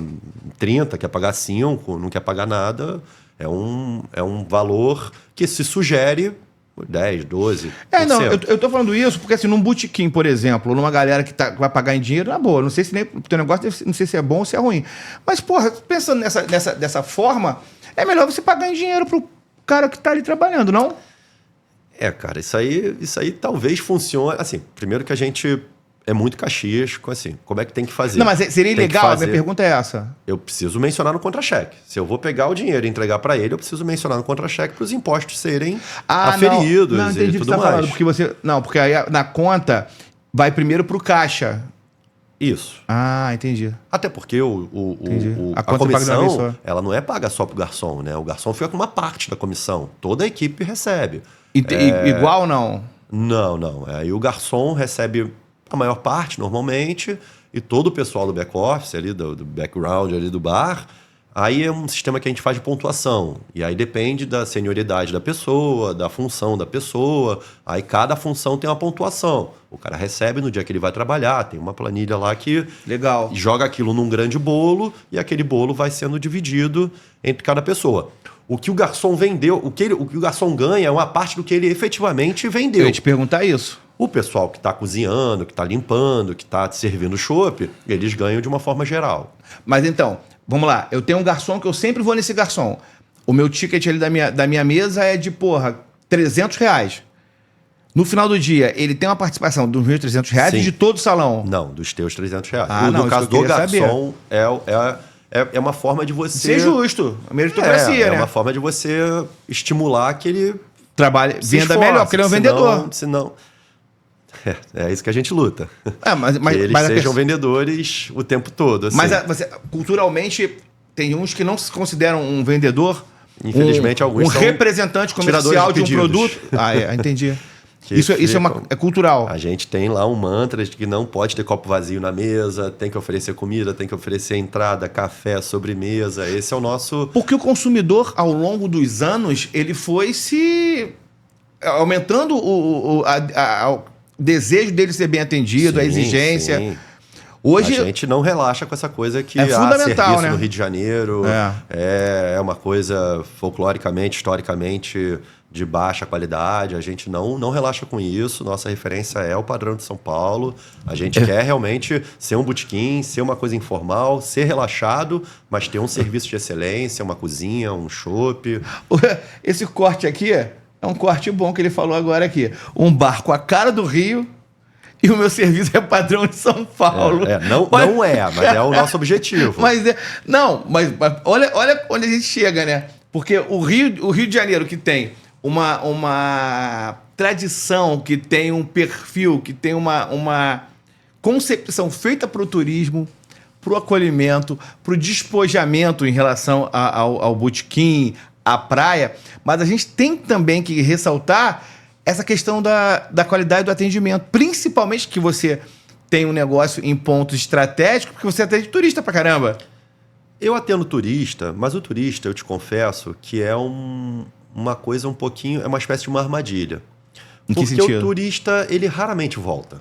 S2: 30, quer pagar 5, não quer pagar nada. É um valor que se sugere, 10, 12%.
S1: Não, eu tô falando isso porque, assim, num botequim, por exemplo, ou numa galera que vai pagar em dinheiro, na boa, não sei se nem o teu negócio, não sei se é bom ou se é ruim. Mas, porra, pensando dessa forma, é melhor você pagar em dinheiro pro cara que tá ali trabalhando, não?
S2: Cara, isso aí talvez funcione. Assim, primeiro que a gente é muito caxiasco, assim, como é que tem que fazer?
S1: Não, mas seria ilegal? A minha pergunta é essa.
S2: Eu preciso mencionar no contra-cheque. Se eu vou pegar o dinheiro e entregar para ele, eu preciso mencionar no contra-cheque para os impostos serem aferidos
S1: não entendi
S2: e
S1: o que
S2: tudo
S1: você tá
S2: mais.
S1: falando, porque aí na conta vai primeiro pro caixa.
S2: Isso.
S1: Ah, entendi.
S2: Até porque
S1: A
S2: a
S1: conta paga de uma vez
S2: comissão,
S1: só.
S2: ela não é paga só pro garçom, né? O garçom fica com uma parte da comissão. Toda a equipe recebe.
S1: Igual ou não?
S2: Não. Aí o garçom recebe a maior parte, normalmente, e todo o pessoal do back-office, ali, do background ali do bar. Aí é um sistema que a gente faz de pontuação. E aí depende da senioridade da pessoa, da função da pessoa. Aí cada função tem uma pontuação. O cara recebe no dia que ele vai trabalhar, tem uma planilha lá que
S1: Legal.
S2: joga aquilo num grande bolo e aquele bolo vai sendo dividido entre cada pessoa. O que o garçom vendeu, o que o garçom ganha é uma parte do que ele efetivamente vendeu.
S1: Eu ia te perguntar isso.
S2: O pessoal que está cozinhando, que está limpando, que está servindo chopp, eles ganham de uma forma geral.
S1: Mas então, vamos lá. Eu tenho um garçom que eu sempre vou nesse garçom. O meu ticket ali da minha mesa é de, R$300. No final do dia, ele tem uma participação dos meus R$300 e de todo o salão.
S2: Não, dos teus R$300.
S1: No
S2: caso do garçom, é uma forma de você...
S1: Ser justo. A meritocracia, né?
S2: É uma forma de você estimular que ele...
S1: Venda melhor, porque ele é um vendedor.
S2: Senão... É isso que a gente luta.
S1: Mas
S2: que eles sejam vendedores o tempo todo. Assim.
S1: Mas culturalmente, tem uns que não se consideram um vendedor.
S2: Infelizmente, alguns são
S1: representante comercial de um produto. Entendi. Isso é cultural.
S2: A gente tem lá um mantra de que não pode ter copo vazio na mesa, tem que oferecer comida, tem que oferecer entrada, café, sobremesa. Esse é o nosso...
S1: Porque o consumidor, ao longo dos anos, ele foi se... aumentando o desejo dele ser bem atendido, a exigência.
S2: Sim.
S1: Hoje,
S2: a gente não relaxa com essa coisa que
S1: fundamental,
S2: serviço
S1: né?
S2: no Rio de Janeiro é uma coisa folcloricamente, historicamente de baixa qualidade. A gente não relaxa com isso. Nossa referência é o padrão de São Paulo. A gente quer realmente ser um botequim, ser uma coisa informal, ser relaxado, mas ter um serviço de excelência, uma cozinha, um chopp.
S1: Esse corte aqui é um corte bom que ele falou agora aqui. Um bar com a cara do Rio e o meu serviço é padrão de São Paulo.
S2: Mas é o nosso objetivo.
S1: Mas olha onde a gente chega, né? Porque o Rio de Janeiro, que tem uma tradição, que tem um perfil, que tem uma concepção feita para o turismo, para o acolhimento, para o despojamento em relação ao botequim, à praia, mas a gente tem também que ressaltar essa questão da qualidade do atendimento, principalmente que você tem um negócio em pontos estratégicos, porque você atende turista pra caramba.
S2: Eu atendo turista, mas o turista, eu te confesso, que é uma coisa um pouquinho... É uma espécie de uma armadilha.
S1: Em que sentido?
S2: Porque o turista, ele raramente volta.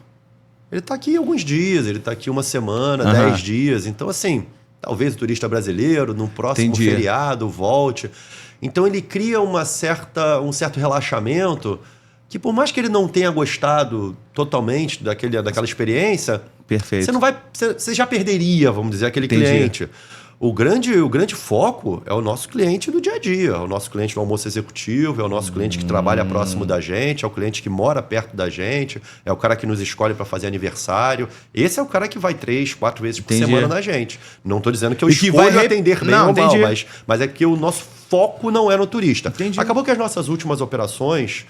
S2: Ele está aqui alguns dias, ele está aqui uma semana, 10 dias. Então, assim, talvez o turista brasileiro, no próximo feriado, volte. Então, ele cria um certo relaxamento que, por mais que ele não tenha gostado totalmente daquela experiência...
S1: Perfeito.
S2: Você já perderia, vamos dizer, aquele cliente. O grande foco é o nosso cliente do dia a dia, é o nosso cliente do almoço executivo, é o nosso cliente que trabalha próximo da gente, é o cliente que mora perto da gente, é o cara que nos escolhe para fazer aniversário. Esse é o cara que vai 3, 4 vezes por semana na gente. Não estou dizendo que eu escolho atender bem ou mal, mas é que o nosso foco não é no turista. Acabou que as nossas últimas operações...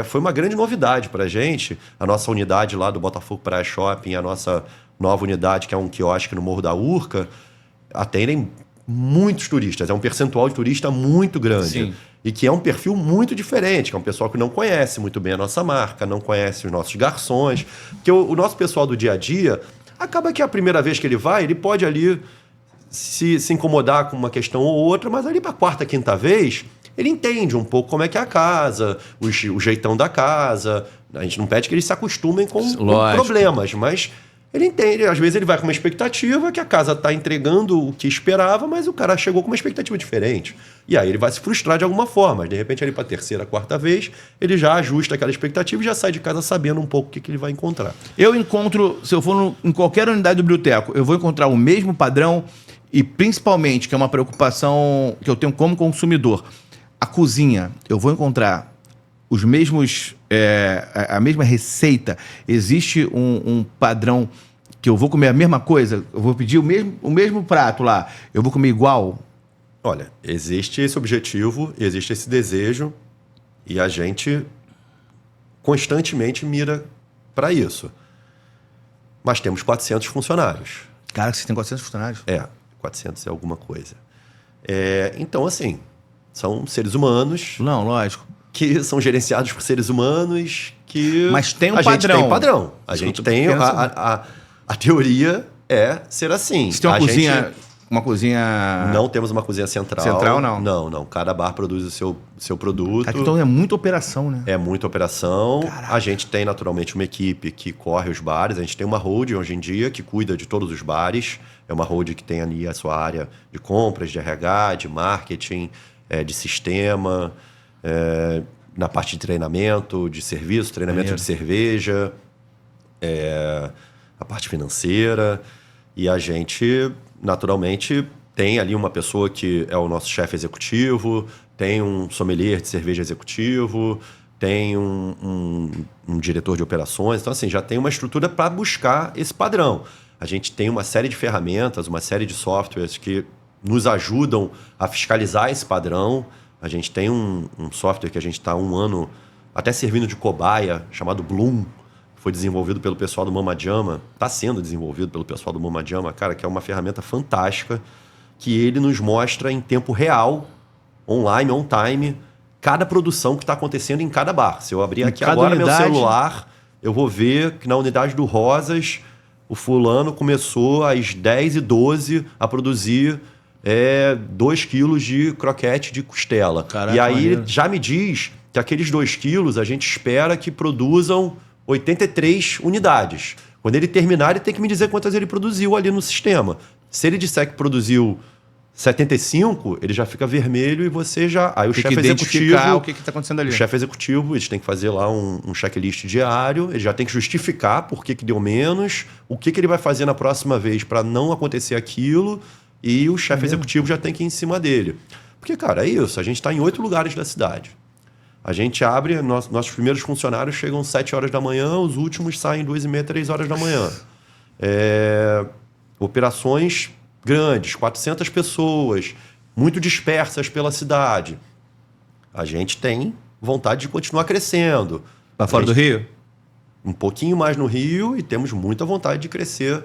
S2: foi uma grande novidade para a gente. A nossa unidade lá do Botafogo Praia Shopping, a nossa nova unidade, que é um quiosque no Morro da Urca, atendem muitos turistas. É um percentual de turista muito grande.
S1: Sim.
S2: E que é um perfil muito diferente, que é um pessoal que não conhece muito bem a nossa marca, não conhece os nossos garçons. Porque o nosso pessoal do dia a dia, acaba que a primeira vez que ele vai, ele pode ali se incomodar com uma questão ou outra, mas ali para a quarta, quinta vez... ele entende um pouco como é que é a casa, o jeitão da casa. A gente não pede que eles se acostumem com problemas, mas Ele entende, às vezes ele vai com uma expectativa que a casa está entregando o que esperava, mas o cara chegou com uma expectativa diferente. E aí ele vai se frustrar de alguma forma. De repente, ali para a terceira, quarta vez, ele já ajusta aquela expectativa e já sai de casa sabendo um pouco o que ele vai encontrar.
S1: Eu encontro, se eu for em qualquer unidade do biblioteco, eu vou encontrar o mesmo padrão e principalmente, que é uma preocupação que eu tenho como consumidor, a cozinha, eu vou encontrar os mesmos, a mesma receita. Existe um padrão que eu vou comer a mesma coisa, eu vou pedir o mesmo prato lá, eu vou comer igual?
S2: Olha, existe esse objetivo, existe esse desejo e a gente constantemente mira para isso. Mas temos 400 funcionários.
S1: Cara, você tem 400 funcionários?
S2: 400 é alguma coisa. Então, assim, são seres humanos...
S1: Não, lógico.
S2: Que são gerenciados por seres humanos que...
S1: Mas tem um
S2: padrão. A gente tem padrão. A
S1: Isso
S2: gente tem... A teoria é ser assim.
S1: Você tem uma cozinha...
S2: Não temos uma cozinha central.
S1: Central, não?
S2: Não. Cada bar produz o seu produto.
S1: Cara, então é muita operação, né?
S2: É muita operação.
S1: Caraca.
S2: A gente tem, naturalmente, uma equipe que corre os bares. A gente tem uma holding hoje em dia que cuida de todos os bares. É uma holding que tem ali a sua área de compras, de RH, de marketing, de sistema... na parte de treinamento, de serviço, treinamento de cerveja, a parte financeira. E a gente, naturalmente, tem ali uma pessoa que é o nosso chefe executivo, tem um sommelier de cerveja executivo, tem um diretor de operações. Então, assim, já tem uma estrutura para buscar esse padrão. A gente tem uma série de ferramentas, uma série de softwares que nos ajudam a fiscalizar esse padrão. A gente tem um software que a gente está há 1 ano até servindo de cobaia, chamado Bloom, que foi desenvolvido pelo pessoal do Mama Jama, está sendo desenvolvido pelo pessoal do Mama Jama, cara, que é uma ferramenta fantástica, que ele nos mostra em tempo real, online, on time, cada produção que está acontecendo em cada bar. Se eu abrir aqui agora meu celular, eu vou ver que na unidade do Rosas, o fulano começou às 10h12 a produzir... 2 quilos de croquete de costela.
S1: Caraca,
S2: e aí
S1: maneiro.
S2: já me diz que aqueles 2 quilos a gente espera que produzam 83 unidades. Quando ele terminar, ele tem que me dizer quantas ele produziu ali no sistema. Se ele disser que produziu 75, ele já fica vermelho e você já... Aí o chefe executivo...
S1: o que está acontecendo ali.
S2: O chefe executivo, eles têm que fazer lá um checklist diário, ele já tem que justificar por que deu menos, o que ele vai fazer na próxima vez para não acontecer aquilo... E o chefe executivo já tem que ir em cima dele. Porque, cara, é isso. A gente está em 8 lugares da cidade. A gente abre... Nossos primeiros funcionários chegam às 7 horas da manhã, os últimos saem 2h30, 3 horas da manhã. Operações grandes, 400 pessoas, muito dispersas pela cidade. A gente tem vontade de continuar crescendo.
S1: Para fora do Rio?
S2: Um pouquinho mais no Rio e temos muita vontade de crescer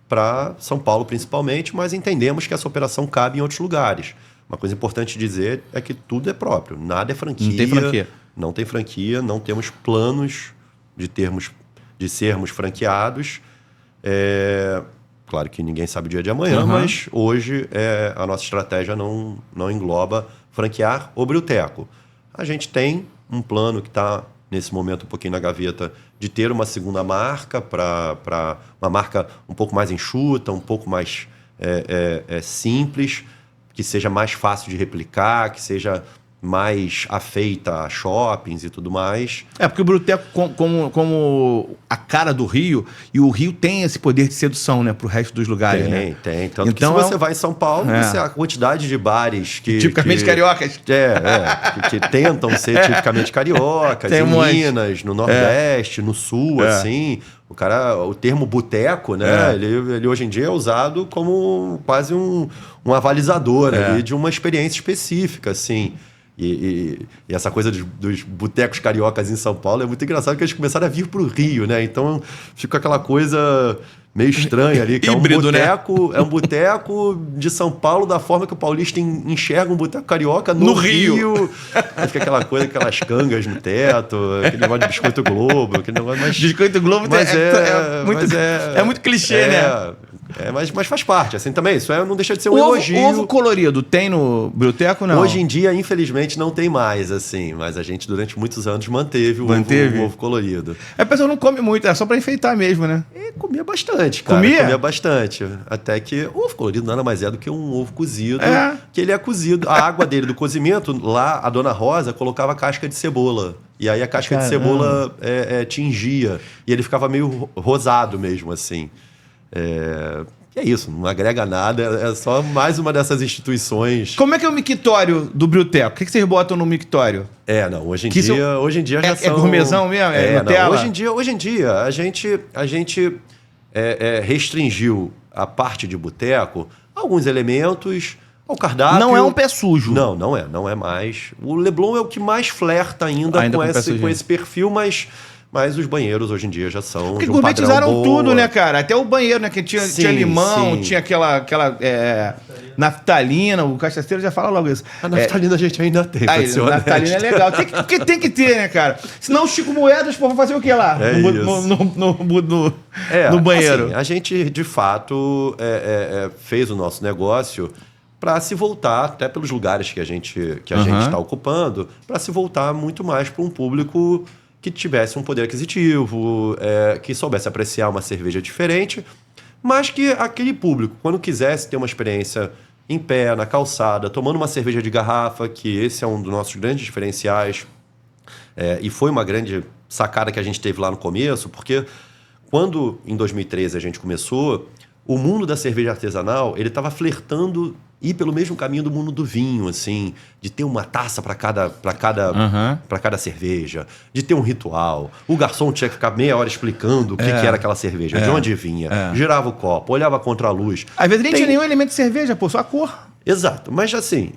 S2: para São Paulo principalmente, mas entendemos que essa operação cabe em outros lugares. Uma coisa importante dizer é que tudo é próprio, nada é franquia.
S1: Não tem franquia.
S2: Não tem franquia, não temos planos de sermos franqueados. Claro que ninguém sabe o dia de amanhã, mas hoje a nossa estratégia não engloba franquear o Brewteco. A gente tem um plano que está, nesse momento, um pouquinho na gaveta, de ter uma segunda marca, para uma marca um pouco mais enxuta, um pouco mais simples, que seja mais fácil de replicar, que seja mais afeita a shoppings e tudo mais.
S1: Porque o Brewteco, como a cara do Rio, e o Rio tem esse poder de sedução, né, pro resto dos lugares, né?
S2: Tem. Tanto então, que se você vai em São Paulo, a quantidade de bares que...
S1: Tipicamente cariocas.
S2: Que tentam ser tipicamente cariocas, em Minas, no Nordeste, no Sul, assim... O termo boteco, né? Ele hoje em dia é usado como quase um avalizador ali de uma experiência específica, assim... E essa coisa dos botecos cariocas em São Paulo é muito engraçado, porque eles começaram a vir para o Rio, né? Então fica aquela coisa meio estranha ali, que
S1: híbrido,
S2: é um boteco de São Paulo da forma que o paulista enxerga um boteco carioca no Rio. Aí fica aquela coisa, aquelas cangas no teto, aquele negócio de biscoito Globo, aquele negócio mais...
S1: Biscoito Globo é muito clichê, né?
S2: Mas faz parte, assim, também. Isso não deixa de ser um
S1: Ovo,
S2: elogio.
S1: ovo colorido, tem no Bruteco, não?
S2: Hoje em dia, infelizmente, não tem mais, assim. Mas a gente, durante muitos anos, manteve o ovo colorido.
S1: A pessoa não come muito, é só pra enfeitar mesmo, né?
S2: E comia bastante, cara. Comia bastante. Até que o ovo colorido nada mais é do que um ovo cozido, que ele é cozido. A água dele do cozimento, lá, a Dona Rosa colocava casca de cebola. E aí a casca de cebola tingia. E ele ficava meio rosado mesmo, assim. E é isso, não agrega nada, é só mais uma dessas instituições.
S1: Como é que é o mictório do Bruteco? O que vocês botam no mictório?
S2: Hoje em dia já são...
S1: É gourmetzão mesmo? É Nutella?
S2: Hoje em dia a gente restringiu a parte de boteco alguns elementos, ao cardápio.
S1: Não é um pé sujo.
S2: Não é mais. O Leblon é o que mais flerta ainda com esse perfil, mas os banheiros hoje em dia já são
S1: porque
S2: de um padrão
S1: gourmetizaram tudo, né, cara? Até o banheiro, né? Que tinha limão, tinha aquela naftalina, o cachaceiro já fala logo isso.
S2: A naftalina a gente ainda tem, pra ser honesto.
S1: Naftalina é legal. Porque tem que ter, né, cara? Senão o Chico Moedas, pô, vai fazer o que lá? No banheiro.
S2: Assim, a gente, de fato, fez o nosso negócio para se voltar, até pelos lugares que a gente está ocupando, para se voltar muito mais para um público que tivesse um poder aquisitivo, que soubesse apreciar uma cerveja diferente, mas que aquele público, quando quisesse ter uma experiência em pé, na calçada, tomando uma cerveja de garrafa, que esse é um dos nossos grandes diferenciais, e foi uma grande sacada que a gente teve lá no começo, porque quando, em 2013, a gente começou, o mundo da cerveja artesanal, ele estava flertando ir pelo mesmo caminho do mundo do vinho, assim, de ter uma taça para cada cerveja, de ter um ritual. O garçom tinha que ficar meia hora explicando o que era aquela cerveja, de onde vinha, girava o copo, olhava contra a luz.
S1: Às vezes nem tinha nenhum elemento de cerveja, pô, só a cor.
S2: Exato, mas assim,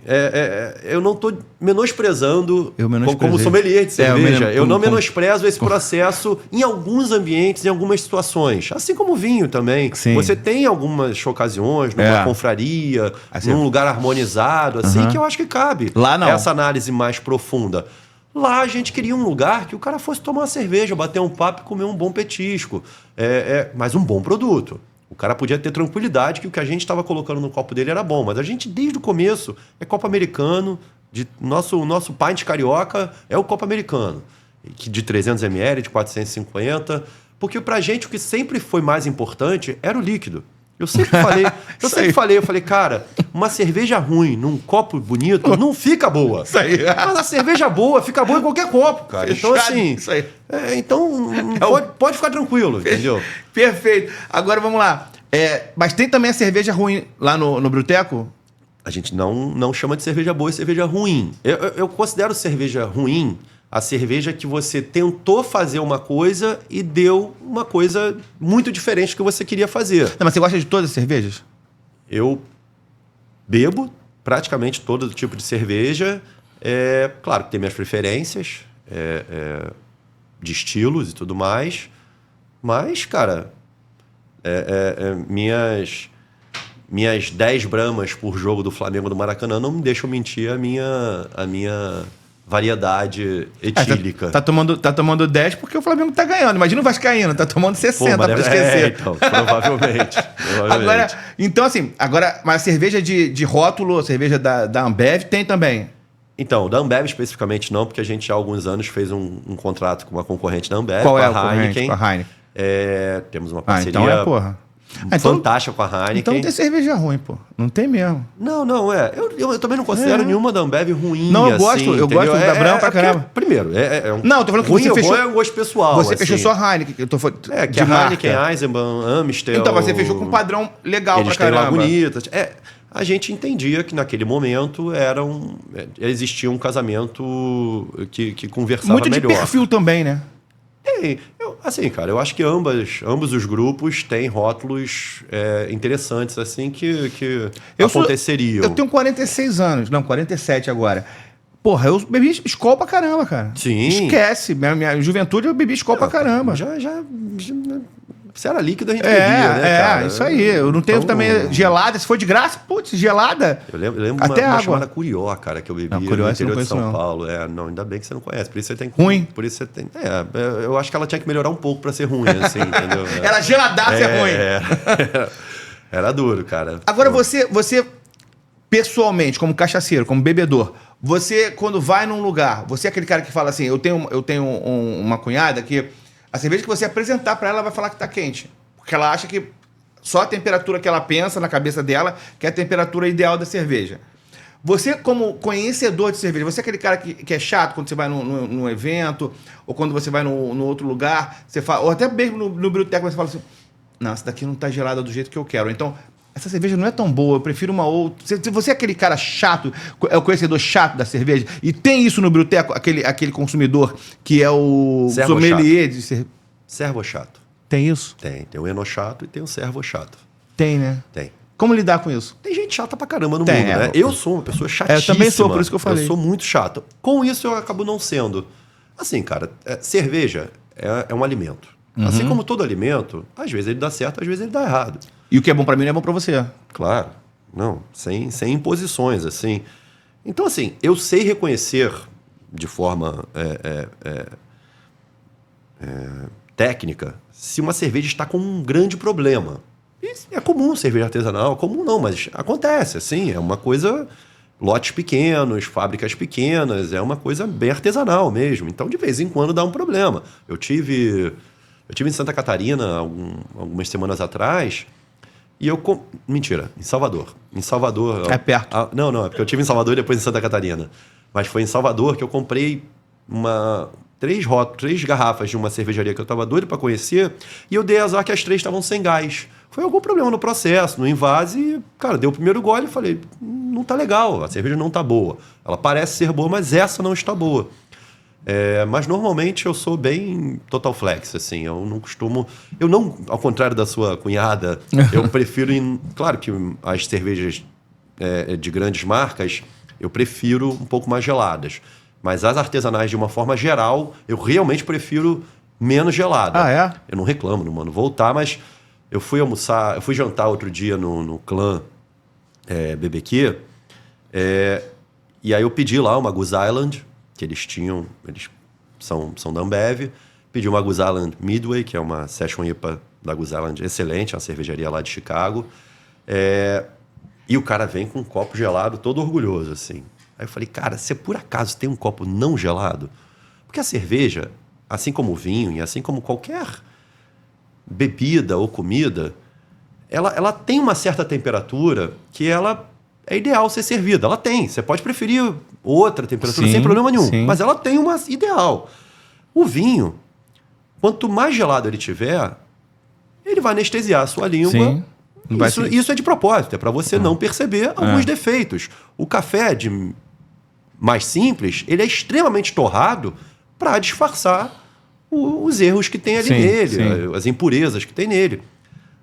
S2: eu não estou menosprezando como sommelier de cerveja. Eu não menosprezo esse processo em alguns ambientes, em algumas situações. Assim como o vinho também. Sim. Você tem algumas ocasiões, numa confraria, num lugar harmonizado, assim, que eu acho que cabe
S1: lá não.
S2: Essa análise mais profunda. Lá a gente queria um lugar que o cara fosse tomar uma cerveja, bater um papo e comer um bom petisco. Mas um bom produto. O cara podia ter tranquilidade que o que a gente estava colocando no copo dele era bom. Mas a gente, desde o começo, é copo americano. Nosso pint carioca é o copo americano. De 300 ml, de 450. Porque pra gente o que sempre foi mais importante era o líquido. Eu sempre falei, cara, uma cerveja ruim num copo bonito não fica boa.
S1: Isso aí.
S2: Mas a cerveja boa fica boa em qualquer copo, cara. Então, assim.
S1: Isso aí.
S2: Pode ficar tranquilo, entendeu?
S1: Perfeito. Agora vamos lá. Mas tem também a cerveja ruim lá no Bruteco?
S2: A gente não chama de cerveja boa e cerveja ruim. Eu considero cerveja ruim a cerveja que você tentou fazer uma coisa e deu uma coisa muito diferente do que você queria fazer.
S1: Não, mas você gosta de todas as cervejas?
S2: Eu bebo praticamente todo tipo de cerveja. Claro que tem minhas preferências de estilos e tudo mais. Mas, cara, minhas 10 bramas por jogo do Flamengo do Maracanã não me deixam mentir a minha variedade etílica.
S1: Tá tomando 10 porque o Flamengo tá ganhando. Imagina o Vascaíno, tá tomando 60 pra esquecer.
S2: Então, provavelmente.
S1: Agora, então assim, mas a cerveja de rótulo, a cerveja da Ambev tem também?
S2: Então, da Ambev especificamente não, porque a gente há alguns anos fez um contrato com uma concorrente da Ambev,
S1: Qual
S2: com
S1: é
S2: a Heineken.
S1: Com a Heineken?
S2: Temos uma parceria fantástica com a Heineken.
S1: Então não tem cerveja ruim, pô. Não tem mesmo.
S2: Não. Eu também não considero nenhuma da Ambev ruim.
S1: Não, eu gosto da Brahma pra caramba.
S2: Primeiro,
S1: não, tô falando que você fechou.
S2: É um gosto pessoal.
S1: Você fechou só a Heineken. Que
S2: a Heineken, Eisenbahn, Amstel.
S1: Então você fechou com um padrão legal pra caramba.
S2: Eles têm lá bonitas. A gente entendia que naquele momento existia um casamento que conversava melhor.
S1: Muito de perfil também, né?
S2: Assim, cara, eu acho que ambos os grupos têm rótulos interessantes, assim, que aconteceriam.
S1: Eu tenho 46 anos, não, 47 agora. Porra, eu bebi Skol pra caramba, cara.
S2: Sim.
S1: Esquece. Minha juventude eu bebi Skol pra caramba.
S2: Se era líquido, a gente bebia, né, cara?
S1: Isso aí. Eu não tenho também gelada. Se for de graça, putz, gelada.
S2: Eu lembro
S1: até
S2: uma
S1: água.
S2: chamada Curió, cara, que eu bebia no interior de São Paulo. Não, ainda bem que você não conhece. Por isso você tem...
S1: Ruim?
S2: Por isso você tem... eu acho que ela tinha que melhorar um pouco pra ser ruim, assim, entendeu?
S1: Ela geladaça é ruim.
S2: Era duro, cara.
S1: Agora, você, pessoalmente, como cachaceiro, como bebedor, você, quando vai num lugar, você é aquele cara que fala assim, eu tenho uma cunhada que a cerveja que você apresentar pra ela vai falar que tá quente. Porque ela acha que só a temperatura que ela pensa na cabeça dela que é a temperatura ideal da cerveja. Você, como conhecedor de cerveja, você é aquele cara que é chato quando você vai num evento, ou quando você vai no outro lugar, você fala, ou até mesmo no biblioteca, você fala assim, não, essa daqui não tá gelada do jeito que eu quero. Então, essa cerveja não é tão boa, eu prefiro uma outra. Se você é aquele cara chato, é o conhecedor chato da cerveja, e tem isso no biblioteco, aquele consumidor que é o
S2: Servo
S1: sommelier de cerveja.
S2: Servo chato.
S1: Tem isso?
S2: Tem o eno chato e tem o servo chato.
S1: Tem, né?
S2: Tem.
S1: Como lidar com isso?
S2: Tem gente chata pra caramba no
S1: Tem,
S2: mundo, né? Eu sou uma pessoa chatíssima.
S1: Eu também sou, por isso que eu falei.
S2: Eu sou muito chato. Com isso, eu acabo não sendo. Assim, cara, cerveja é um alimento. Assim como todo alimento, às vezes ele dá certo, às vezes ele dá errado.
S1: E o que é bom pra mim não é bom pra você.
S2: Claro. Não, sem imposições, assim. Então, assim, eu sei reconhecer de forma técnica se uma cerveja está com um grande problema. E é comum cerveja artesanal, comum não, mas acontece, assim, é uma coisa, lotes pequenos, fábricas pequenas, é uma coisa bem artesanal mesmo. Então, de vez em quando dá um problema. Eu tive em Santa Catarina algumas semanas atrás e mentira, em Salvador. Em Salvador...
S1: É perto.
S2: Não, é porque eu tive em Salvador e depois em Santa Catarina. Mas foi em Salvador que eu comprei três garrafas de uma cervejaria que eu estava doido para conhecer e eu dei azar que as 3 estavam sem gás. Foi algum problema no processo, no invase, e, cara, deu o primeiro gole e falei, não tá legal, a cerveja não tá boa. Ela parece ser boa, mas essa não está boa. Mas normalmente eu sou bem total flex, assim, eu não costumo... Eu não, ao contrário da sua cunhada, eu prefiro... Claro que as cervejas de grandes marcas, eu prefiro um pouco mais geladas. Mas as artesanais, de uma forma geral, eu realmente prefiro menos gelada.
S1: Ah, é?
S2: Eu não reclamo, não mando voltar, mas... Eu fui jantar outro dia no Clã BBQ, e aí eu pedi lá uma Goose Island, que eles são da Ambev, pedi uma Goose Island Midway, que é uma Session IPA da Goose Island excelente, uma cervejaria lá de Chicago, e o cara vem com um copo gelado, todo orgulhoso, assim. Aí eu falei, cara, você por acaso tem um copo não gelado? Porque a cerveja, assim como o vinho e assim como qualquer bebida ou comida, ela tem uma certa temperatura que ela é ideal ser servida. Ela tem. Você pode preferir outra temperatura sem problema nenhum. Sim. Mas ela tem uma ideal. O vinho, quanto mais gelado ele tiver, ele vai anestesiar a sua língua. Sim. Isso é de propósito. É para você não perceber alguns defeitos. O café mais simples, ele é extremamente torrado para disfarçar os erros que tem ali nele, as impurezas que tem nele.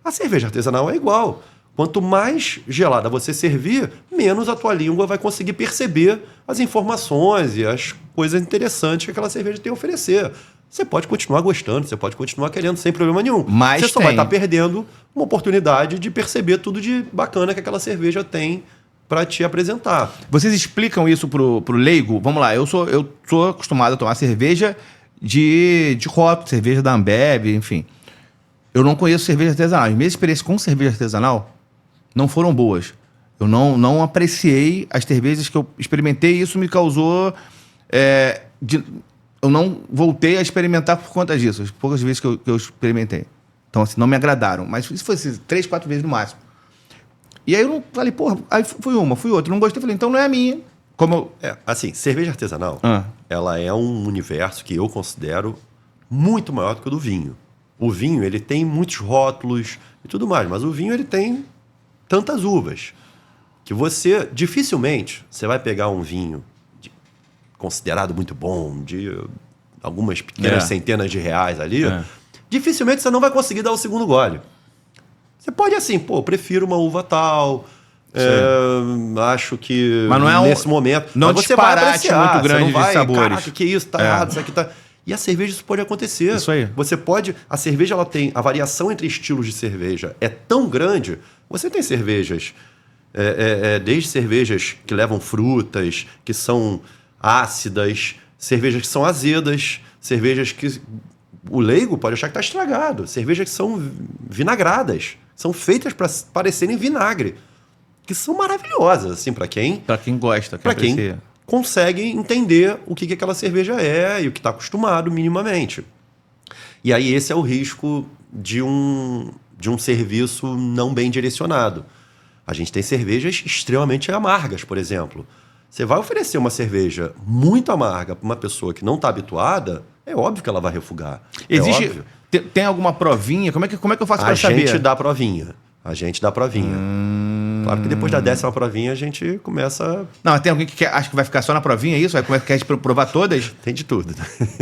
S2: A cerveja artesanal é igual. Quanto mais gelada você servir, menos a tua língua vai conseguir perceber as informações e as coisas interessantes que aquela cerveja tem a oferecer. Você pode continuar gostando, você pode continuar querendo sem problema nenhum.
S1: Mas
S2: você só vai estar perdendo uma oportunidade de perceber tudo de bacana que aquela cerveja tem para te apresentar.
S1: Vocês explicam isso pro leigo? Vamos lá, eu sou acostumado a tomar cerveja de rótulo, cerveja da Ambev, enfim. Eu não conheço cerveja artesanal. As minhas experiências com cerveja artesanal não foram boas. Eu não apreciei as cervejas que eu experimentei e isso me causou... eu não voltei a experimentar por conta disso. As poucas vezes que eu experimentei. Então, assim, não me agradaram. Mas isso foi assim, 3, 4 vezes no máximo. E aí eu falei, porra, aí fui outra. Não gostei, falei, então não é a minha.
S2: Assim, cerveja artesanal, ela é um universo que eu considero muito maior do que o do vinho. O vinho, ele tem muitos rótulos e tudo mais, mas o vinho, ele tem tantas uvas que dificilmente, você vai pegar um vinho considerado muito bom, de algumas pequenas centenas de reais ali, dificilmente você não vai conseguir dar o segundo gole. Você pode assim, prefiro uma uva tal... acho que
S1: mas não é
S2: nesse momento
S1: não
S2: você vai apreciar,
S1: muito grande
S2: de
S1: sabores.
S2: Caraca, que isso, tá errado, isso aqui tá... E a cerveja isso pode acontecer.
S1: Isso aí.
S2: A cerveja, ela tem... A variação entre estilos de cerveja é tão grande. Você tem cervejas... desde cervejas que levam frutas, que são ácidas, cervejas que são azedas, cervejas que... O leigo pode achar que está estragado. Cervejas que são vinagradas. são feitas para parecerem vinagre, que são maravilhosas, assim, para quem
S1: gosta,
S2: para quem consegue entender o que aquela cerveja é e o que está acostumado minimamente. E aí esse é o risco de um serviço não bem direcionado. A gente tem cervejas extremamente amargas, por exemplo. Você vai oferecer uma cerveja muito amarga para uma pessoa que não está habituada, é óbvio que ela vai refugar.
S1: Existe... Tem alguma provinha? Como é que eu faço para saber?
S2: A gente dá provinha. Claro que depois da 10ª provinha a gente começa...
S1: Não, tem alguém que acha que vai ficar só na provinha, é isso? Aí quer provar todas?
S2: Tem de tudo.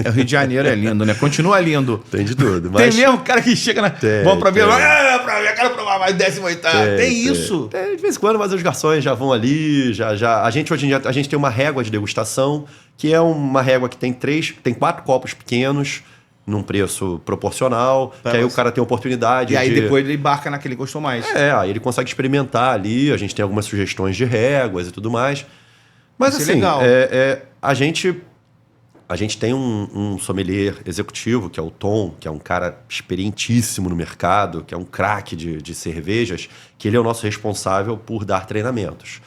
S1: O Rio de Janeiro é lindo, né? Continua lindo.
S2: Tem de tudo. Mas...
S1: Tem mesmo cara que chega na... Vamos pra provinha, quero provar mais 18ª. Tem isso.
S2: De vez em quando, mas os garçons já vão ali, A gente, hoje em dia, a gente tem uma régua de degustação, que é uma régua que tem 4 copos pequenos, num preço proporcional, que aí o cara tem oportunidade
S1: e aí depois ele embarca naquele que gostou mais.
S2: Aí ele consegue experimentar ali, a gente tem algumas sugestões de réguas e tudo mais. Mas assim,
S1: legal.
S2: A gente tem um sommelier executivo, que é o Tom, que é um cara experientíssimo no mercado, que é um craque de cervejas, que ele é o nosso responsável por dar treinamentos.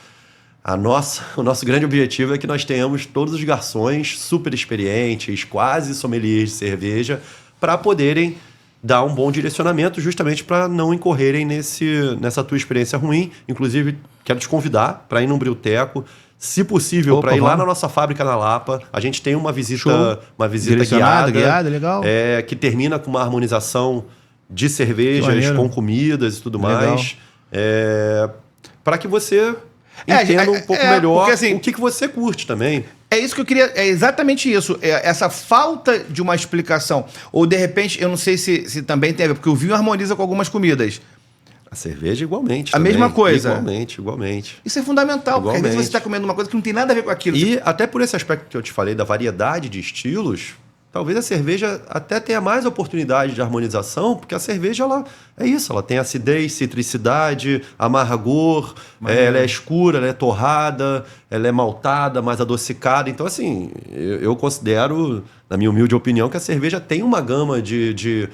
S2: O nosso grande objetivo é que nós tenhamos todos os garçons super experientes, quase sommeliers de cerveja, para poderem dar um bom direcionamento, justamente para não incorrerem nessa tua experiência ruim. Inclusive, quero te convidar para ir num Brewteco, se possível, para ir lá na nossa fábrica na Lapa. A gente tem uma visita guiada,
S1: legal.
S2: Que termina com uma harmonização de cervejas com comidas e tudo mais. Para que você entenda um pouco melhor porque, assim, o que você curte também.
S1: É isso que eu queria... É exatamente isso. Essa falta de uma explicação. Ou, de repente, eu não sei se também tem a ver, porque o vinho harmoniza com algumas comidas.
S2: A cerveja igualmente.
S1: A mesma coisa.
S2: Igualmente.
S1: Isso é fundamental, porque às vezes você está comendo uma coisa que não tem nada a ver com aquilo.
S2: E até por esse aspecto que eu te falei da variedade de estilos, talvez a cerveja até tenha mais oportunidade de harmonização, porque a cerveja, ela tem acidez, citricidade, amargor, ela é escura, ela é torrada, ela é maltada, mais adocicada. Então, assim, eu considero, na minha humilde opinião, que a cerveja tem uma gama de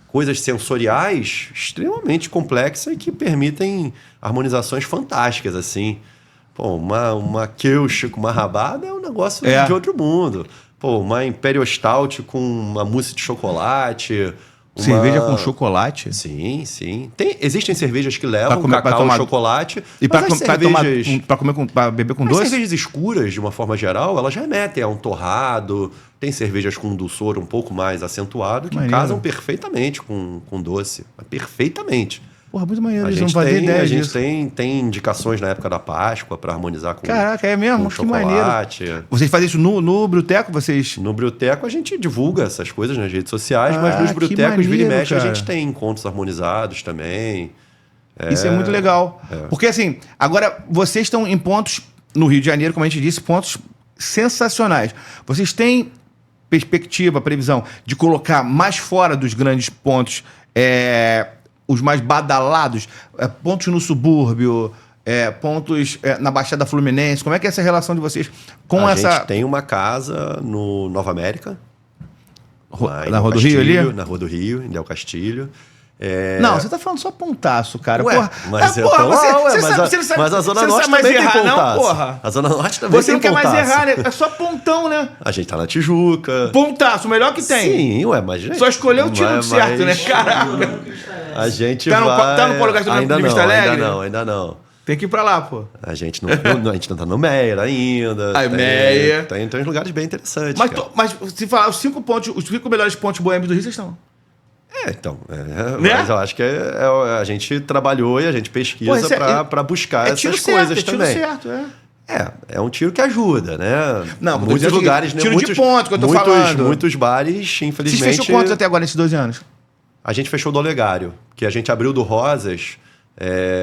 S2: coisas sensoriais extremamente complexa e que permitem harmonizações fantásticas, assim. Pô, uma Kölsch com uma rabada é um negócio de outro mundo. Pô, uma Imperial Stout com uma mousse de chocolate.
S1: Cerveja com chocolate?
S2: Sim. Existem cervejas que levam cacau e chocolate.
S1: E para beber com doce?
S2: As cervejas escuras, de uma forma geral, elas remetem a um torrado. Tem cervejas com um dulçor um pouco mais acentuado que casam perfeitamente com doce. Perfeitamente.
S1: Porra, muito maneiro.
S2: A gente tem indicações na época da Páscoa para harmonizar com
S1: Caraca, é mesmo?
S2: Com
S1: que
S2: chocolate.
S1: Maneiro. Vocês fazem isso no Brewteco?
S2: No Brewteco a gente divulga essas coisas nas redes sociais, mas nos Brewtecos, vira e mexe, a gente tem encontros harmonizados também.
S1: Isso é muito legal. Porque assim, agora vocês estão em pontos, no Rio de Janeiro, como a gente disse, pontos sensacionais. Vocês têm perspectiva, previsão de colocar mais fora dos grandes pontos... os mais badalados, pontos no subúrbio, pontos na Baixada Fluminense. Como é que é essa relação de vocês com essa...
S2: A gente tem uma casa no Nova América.
S1: Na Rua do Rio ali?
S2: Na Rua do Rio, em Del Castilho.
S1: Não, você tá falando só pontaço, cara.
S2: Mas a Zona Norte também tem pontaço. Porra. A Zona Norte também tem pontaço. Você não quer mais
S1: errar, né? É só pontão, né?
S2: A gente tá na Tijuca.
S1: Pontaço, o melhor que tem.
S2: Sim, mas...
S1: Só escolheu o tiro certo, né? Caraca.
S2: A gente
S1: tá no Polo Gastronômico de Vista Alegre?
S2: Ainda não.
S1: Tem que ir pra lá, pô.
S2: A gente não tá no Meyer ainda.
S1: Meyer.
S2: Tem uns lugares bem interessantes.
S1: Mas se falar os 5 melhores pontos boêmios do Rio, vocês estão?
S2: Mas eu acho que a gente trabalhou e a gente pesquisa para buscar essas coisas também.
S1: Certo,
S2: é um tiro que ajuda, né?
S1: Não,
S2: muitos lugares, né?
S1: Tiro de ponto que eu tô falando.
S2: Muitos bares, infelizmente...
S1: Vocês fechou quantos até agora nesses 12 anos?
S2: A gente fechou do Olegário, que a gente abriu do Rosas,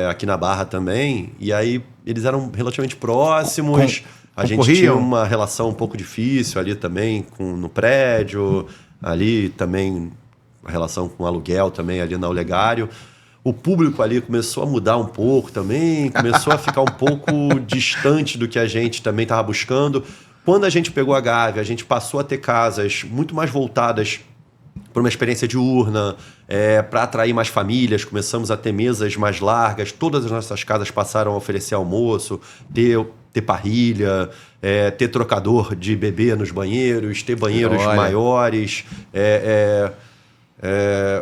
S2: aqui na Barra também, e aí eles eram relativamente próximos. A gente tinha uma relação um pouco difícil ali também no prédio, ali também... a relação com o aluguel também ali na Olegário. O público ali começou a mudar um pouco também, começou a ficar um pouco distante do que a gente também estava buscando. Quando a gente pegou a Gávea, a gente passou a ter casas muito mais voltadas para uma experiência diurna, para atrair mais famílias. Começamos a ter mesas mais largas. Todas as nossas casas passaram a oferecer almoço, ter parrilha, ter trocador de bebê nos banheiros, ter banheiros maiores.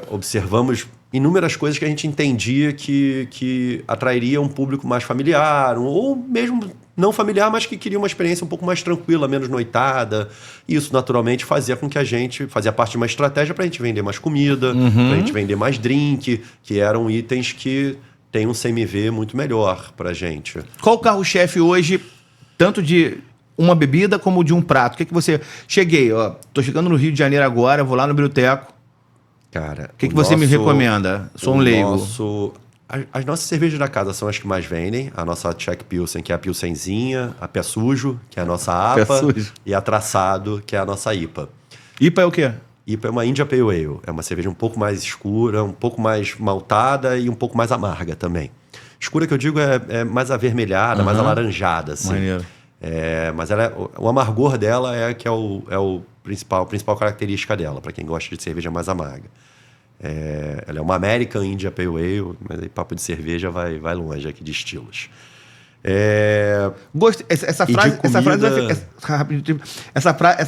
S2: Observamos inúmeras coisas que a gente entendia que atrairia um público mais familiar, ou mesmo não familiar, mas que queria uma experiência um pouco mais tranquila, menos noitada. Isso, naturalmente, fazia com que a gente... Fazia parte de uma estratégia para a gente vender mais comida, para a gente vender mais drink, que eram itens que têm um CMV muito melhor para a gente.
S1: Qual o carro-chefe hoje, tanto de uma bebida como de um prato? O que você... Cheguei, ó, tô chegando no Rio de Janeiro agora, vou lá no Brioteco.
S2: Cara,
S1: o que você me recomenda? Sou um leigo.
S2: As nossas cervejas da casa são as que mais vendem. A nossa Czech Pilsen, que é a Pilsenzinha, a Pé Sujo, que é a nossa APA, e a Traçado, que é a nossa IPA.
S1: IPA é o quê?
S2: IPA é uma India Pale Ale. É uma cerveja um pouco mais escura, um pouco mais maltada e um pouco mais amarga também. Escura que eu digo é mais avermelhada, mais alaranjada, assim.
S1: Maneiro.
S2: Mas o amargor dela é a principal característica dela, para quem gosta de cerveja mais amarga. Ela é uma American India Pale Ale, mas aí papo de cerveja vai longe aqui de estilos.
S1: Gostei. Essa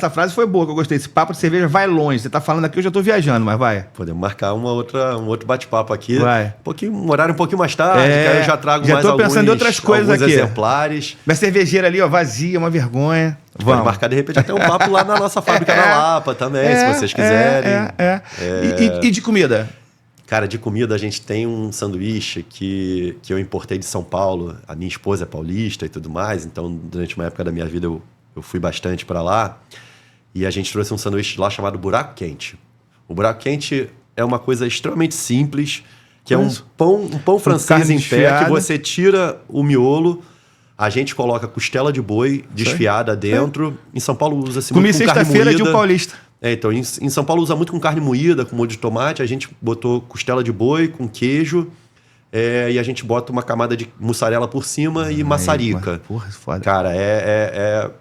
S1: frase foi boa, que eu gostei. Esse papo de cerveja vai longe. Você tá falando aqui, eu já tô viajando, mas vai.
S2: Podemos marcar um outro bate-papo aqui.
S1: Vai.
S2: Um horário um pouquinho mais tarde, que aí eu já trago mais
S1: tô pensando em outras coisas aqui.
S2: Exemplares.
S1: Minha cervejeira ali, ó, vazia, uma vergonha.
S2: Vamos marcar, de repente, até um papo lá na nossa fábrica na Lapa também, se vocês quiserem.
S1: E de comida?
S2: Cara, de comida a gente tem um sanduíche que eu importei de São Paulo. A minha esposa é paulista e tudo mais, então durante uma época da minha vida eu fui bastante para lá. E a gente trouxe um sanduíche lá chamado Buraco Quente. O Buraco Quente é uma coisa extremamente simples, que é um pão francês em pé, que você tira o miolo, a gente coloca costela de boi desfiada dentro. Em São Paulo usa-se muito com carne moída.
S1: Comi sexta-feira de um paulista.
S2: Então, em São Paulo usa muito com carne moída, com molho de tomate. A gente botou costela de boi com queijo. E a gente bota uma camada de mussarela por cima e maçarica.
S1: Porra, foda.
S2: Cara,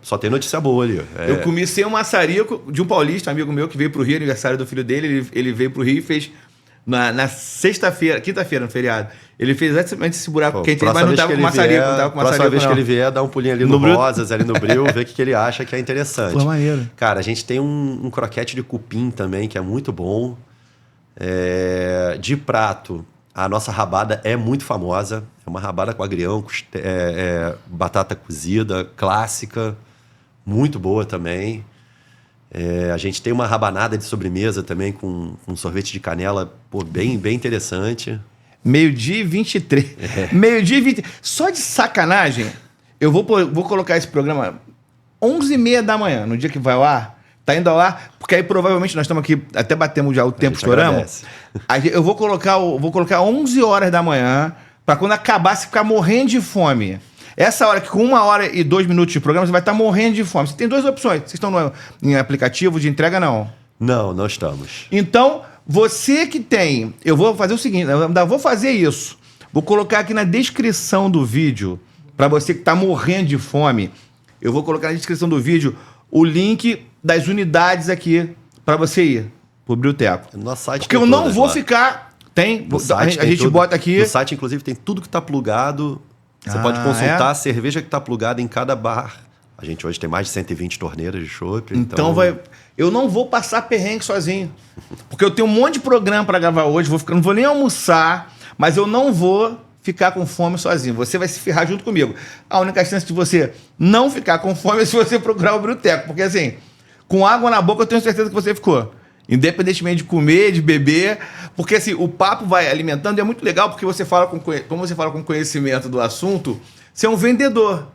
S2: só tem notícia boa ali.
S1: Eu comi sem um maçarico de um paulista, um amigo meu, que veio pro Rio, aniversário do filho dele. Ele veio pro Rio e fez na sexta-feira, quinta-feira, no feriado. Ele fez exatamente esse buraco quente, mas não tava com maçarico.
S2: Próxima vez que ele vier, dá um pulinho ali no Rosas, ali no Bril, ver o que ele acha que é interessante.
S1: Pô, maneiro.
S2: Cara, a gente tem um croquete de cupim também, que é muito bom. De prato, a nossa rabada é muito famosa. É uma rabada com agrião, batata cozida, clássica, muito boa também. A gente tem uma rabanada de sobremesa também com sorvete de canela, bem interessante.
S1: 12h23. Meio-dia e 20. Só de sacanagem, eu vou colocar esse programa 11h30 da manhã, no dia que vai ao ar. Tá indo ao ar, porque aí provavelmente nós estamos aqui, até batemos já o tempo, estouramos. Eu vou colocar 11 horas da manhã, para quando acabar, você ficar morrendo de fome. Essa hora que com 1 hora e 2 minutos de programa, você vai estar morrendo de fome. Você tem 2 opções. Vocês estão em aplicativo de entrega, não?
S2: Não estamos.
S1: Então, você que tem... Eu vou fazer o seguinte, eu ainda vou fazer isso. Vou colocar aqui na descrição do vídeo, para você que está morrendo de fome, eu vou colocar na descrição do vídeo o link das unidades aqui, para você ir pro Brioteco.
S2: No site
S1: porque eu não vou ficar... a gente bota aqui...
S2: No site, inclusive, tem tudo que está plugado. Você pode consultar a cerveja que está plugada em cada bar. A gente hoje tem mais de 120 torneiras de chopp.
S1: Então eu não vou passar perrengue sozinho. Porque eu tenho um monte de programa para gravar hoje. Não vou nem almoçar, mas eu não vou ficar com fome sozinho. Você vai se ferrar junto comigo. A única chance de você não ficar com fome é se você procurar o Brioteco. Porque assim, com água na boca eu tenho certeza que você ficou. Independentemente de comer, de beber, porque assim, o papo vai alimentando e é muito legal porque você fala como você fala com conhecimento do assunto, você é um vendedor.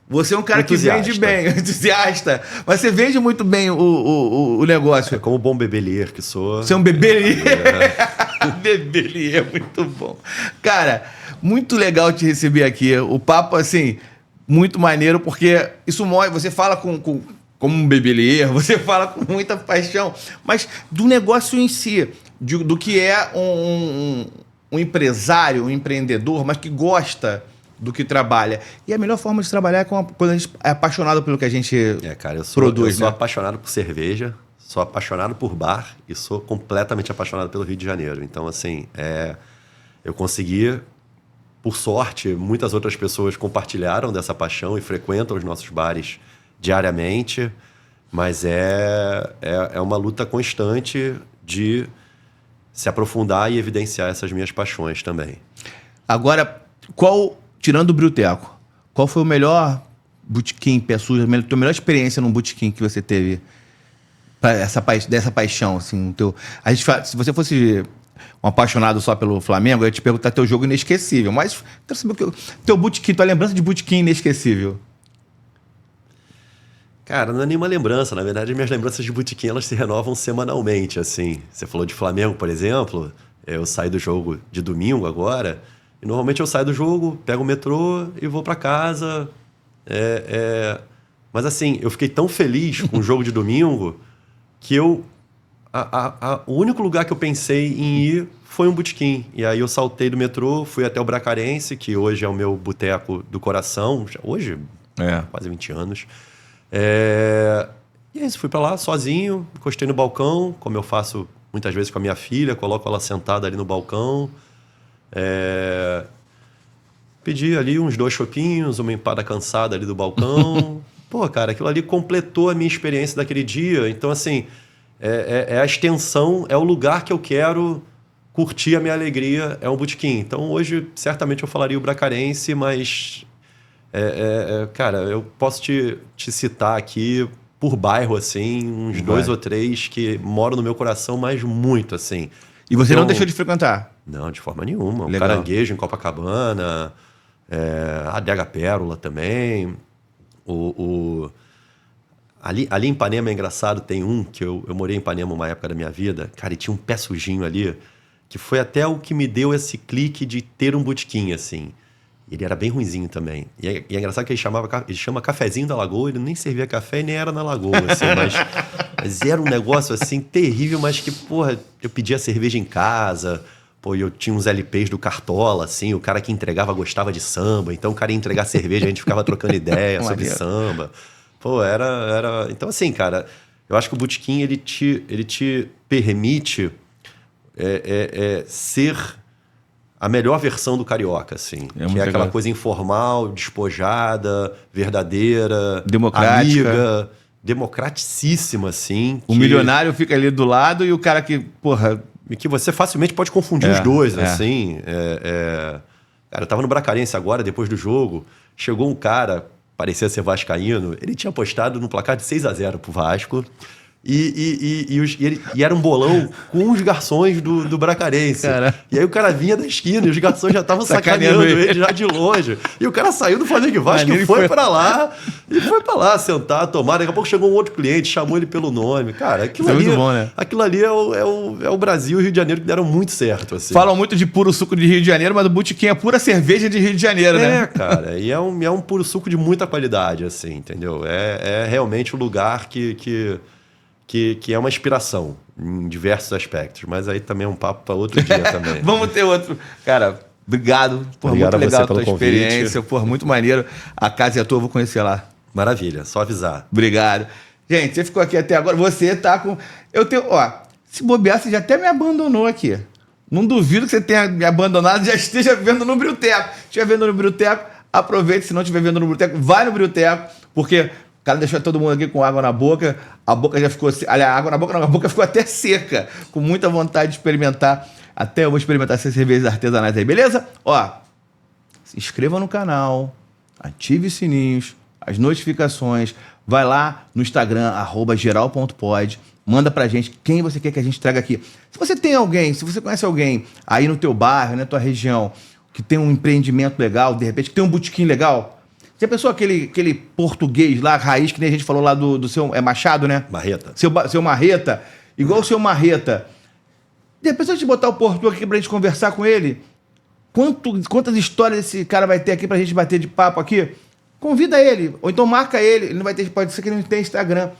S1: Você é um cara que vende bem, entusiasta, mas você vende muito bem o negócio.
S2: É como bom bebelier que sou.
S1: Você é um bebelier. Bebelier é muito bom. Cara, muito legal te receber aqui. O papo, assim, muito maneiro, porque isso mostra, você fala como um bebelier, você fala com muita paixão, mas do negócio em si, do que é um empresário, um empreendedor, mas que gosta do que trabalha. E a melhor forma de trabalhar é quando a gente é apaixonado pelo que a gente
S2: cara, eu
S1: produz.
S2: Eu sou apaixonado por cerveja, sou apaixonado por bar e sou completamente apaixonado pelo Rio de Janeiro. Então, assim, eu consegui, por sorte, muitas outras pessoas compartilharam dessa paixão e frequentam os nossos bares diariamente, mas é uma luta constante de se aprofundar e evidenciar essas minhas paixões também.
S1: Agora, tirando o Brioteco, qual foi o melhor botequim, pé sujo, a melhor experiência num botequim que você teve dessa paixão, assim, se você fosse um apaixonado só pelo Flamengo, eu ia te perguntar teu jogo inesquecível, mas quero saber teu botequim, tua lembrança de botequim inesquecível.
S2: Cara, não é nenhuma lembrança. Na verdade, minhas lembranças de botequim, elas se renovam semanalmente, assim. Você falou de Flamengo, por exemplo. Eu saí do jogo de domingo agora. E normalmente eu saio do jogo, pego o metrô e vou pra casa. Mas assim, eu fiquei tão feliz com o jogo de domingo que o único lugar que eu pensei em ir foi um botequim. E aí eu saltei do metrô, fui até o Bracarense, que hoje é o meu boteco do coração. Hoje, quase 20 anos. E é isso, fui pra lá sozinho, encostei no balcão, como eu faço muitas vezes com a minha filha, coloco ela sentada ali no balcão. Pedi ali uns 2 chopinhos, uma empada cansada ali do balcão. Pô, cara, aquilo ali completou a minha experiência daquele dia. Então, assim, a extensão, é o lugar que eu quero curtir a minha alegria, é um botequim. Então, hoje, certamente eu falaria o Bracarense, mas... cara, eu posso te citar aqui, por bairro, assim, uns 2 ou 3 que moram no meu coração, mas muito, assim.
S1: E você não deixou de frequentar?
S2: Não, de forma nenhuma.
S1: Legal.
S2: O Caranguejo em Copacabana, a Adega Pérola também. Ali em Ipanema é engraçado, tem um que eu morei em Ipanema uma época da minha vida, cara, e tinha um pé sujinho ali, que foi até o que me deu esse clique de ter um botequim, assim. Ele era bem ruinzinho também. E é engraçado que ele chama Cafezinho da Lagoa, ele nem servia café e nem era na Lagoa, assim, mas era um negócio, assim, terrível, mas que, porra, eu pedia cerveja em casa, pô, eu tinha uns LPs do Cartola, assim, o cara que entregava gostava de samba, então o cara ia entregar cerveja, a gente ficava trocando ideia sobre samba. Pô, era... Então, assim, cara, eu acho que o botequim, ele te permite ser... a melhor versão do carioca, assim. Que é aquela coisa informal, despojada, verdadeira,
S1: democrática,
S2: amiga, democraticíssima, assim.
S1: O milionário fica ali do lado e o cara que, porra...
S2: E que você facilmente pode confundir os dois, assim. Cara, eu tava no Bracarense agora, depois do jogo, chegou um cara, parecia ser vascaíno, ele tinha apostado no placar de 6-0 pro Vasco. E era um bolão com os garçons do Bracarense. Cara. E aí o cara vinha da esquina e os garçons já estavam sacaneando ele já de longe. E o cara saiu do Flamengo Vasco e foi pra lá. E foi pra lá sentar, tomar. Daqui a pouco chegou um outro cliente, chamou ele pelo nome. Cara, aquilo ali,
S1: muito bom, né?
S2: Aquilo ali é o Brasil e o Rio de Janeiro que deram muito certo. Assim.
S1: Falam muito de puro suco de Rio de Janeiro, mas o botequim é pura cerveja de Rio de Janeiro, né?
S2: Cara. E é um puro suco de muita qualidade, assim, entendeu? É realmente o lugar que é uma inspiração em diversos aspectos. Mas aí também é um papo para outro dia também.
S1: Vamos ter outro. Cara, obrigado.
S2: Obrigado
S1: muito
S2: a você
S1: legal
S2: pelo
S1: a tua
S2: convite.
S1: experiência. Porra, muito maneiro. A casa é tua, eu vou conhecer lá.
S2: Maravilha, só avisar.
S1: Obrigado. Gente, você ficou aqui até agora. Você tá com... se bobear, você já até me abandonou aqui. Não duvido que você tenha me abandonado e já esteja vendo no Brioteco. Se estiver vendo no Brioteco, aproveite. Se não estiver vendo no Brioteco, vai no Brioteco, porque... O cara deixou todo mundo aqui com água na boca, a boca já ficou... Aliás, água na boca não, a boca ficou até seca, com muita vontade de experimentar. Até eu vou experimentar essas cervejas artesanais aí, beleza? Se inscreva no canal, ative os sininhos, as notificações, vai lá no Instagram, @geral.pod, manda pra gente quem você quer que a gente traga aqui. Se você tem alguém, se você conhece alguém aí no teu bairro, na tua região, que tem um empreendimento legal, de repente, que tem um botequim legal... Já pensou aquele português lá, raiz, que nem a gente falou lá do seu... É Machado, né?
S2: Marreta.
S1: Seu Marreta. Igual o seu Marreta. De repente, se a gente botar o português aqui pra gente conversar com ele, quantas histórias esse cara vai ter aqui pra gente bater de papo aqui? Convida ele. Ou então marca ele. Ele não vai ter... Pode ser que ele não tenha Instagram.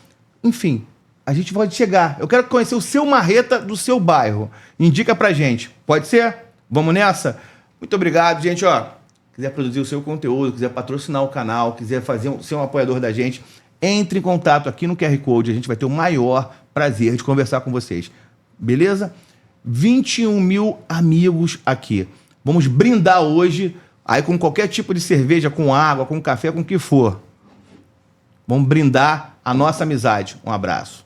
S1: Enfim, a gente pode chegar. Eu quero conhecer o seu Marreta do seu bairro. Indica pra gente. Pode ser? Vamos nessa? Muito obrigado, gente. Quiser produzir o seu conteúdo, quiser patrocinar o canal, quiser ser um apoiador da gente, entre em contato aqui no QR Code. A gente vai ter o maior prazer de conversar com vocês. Beleza? 21 mil amigos aqui. Vamos brindar hoje, aí com qualquer tipo de cerveja, com água, com café, com o que for. Vamos brindar a nossa amizade. Um abraço.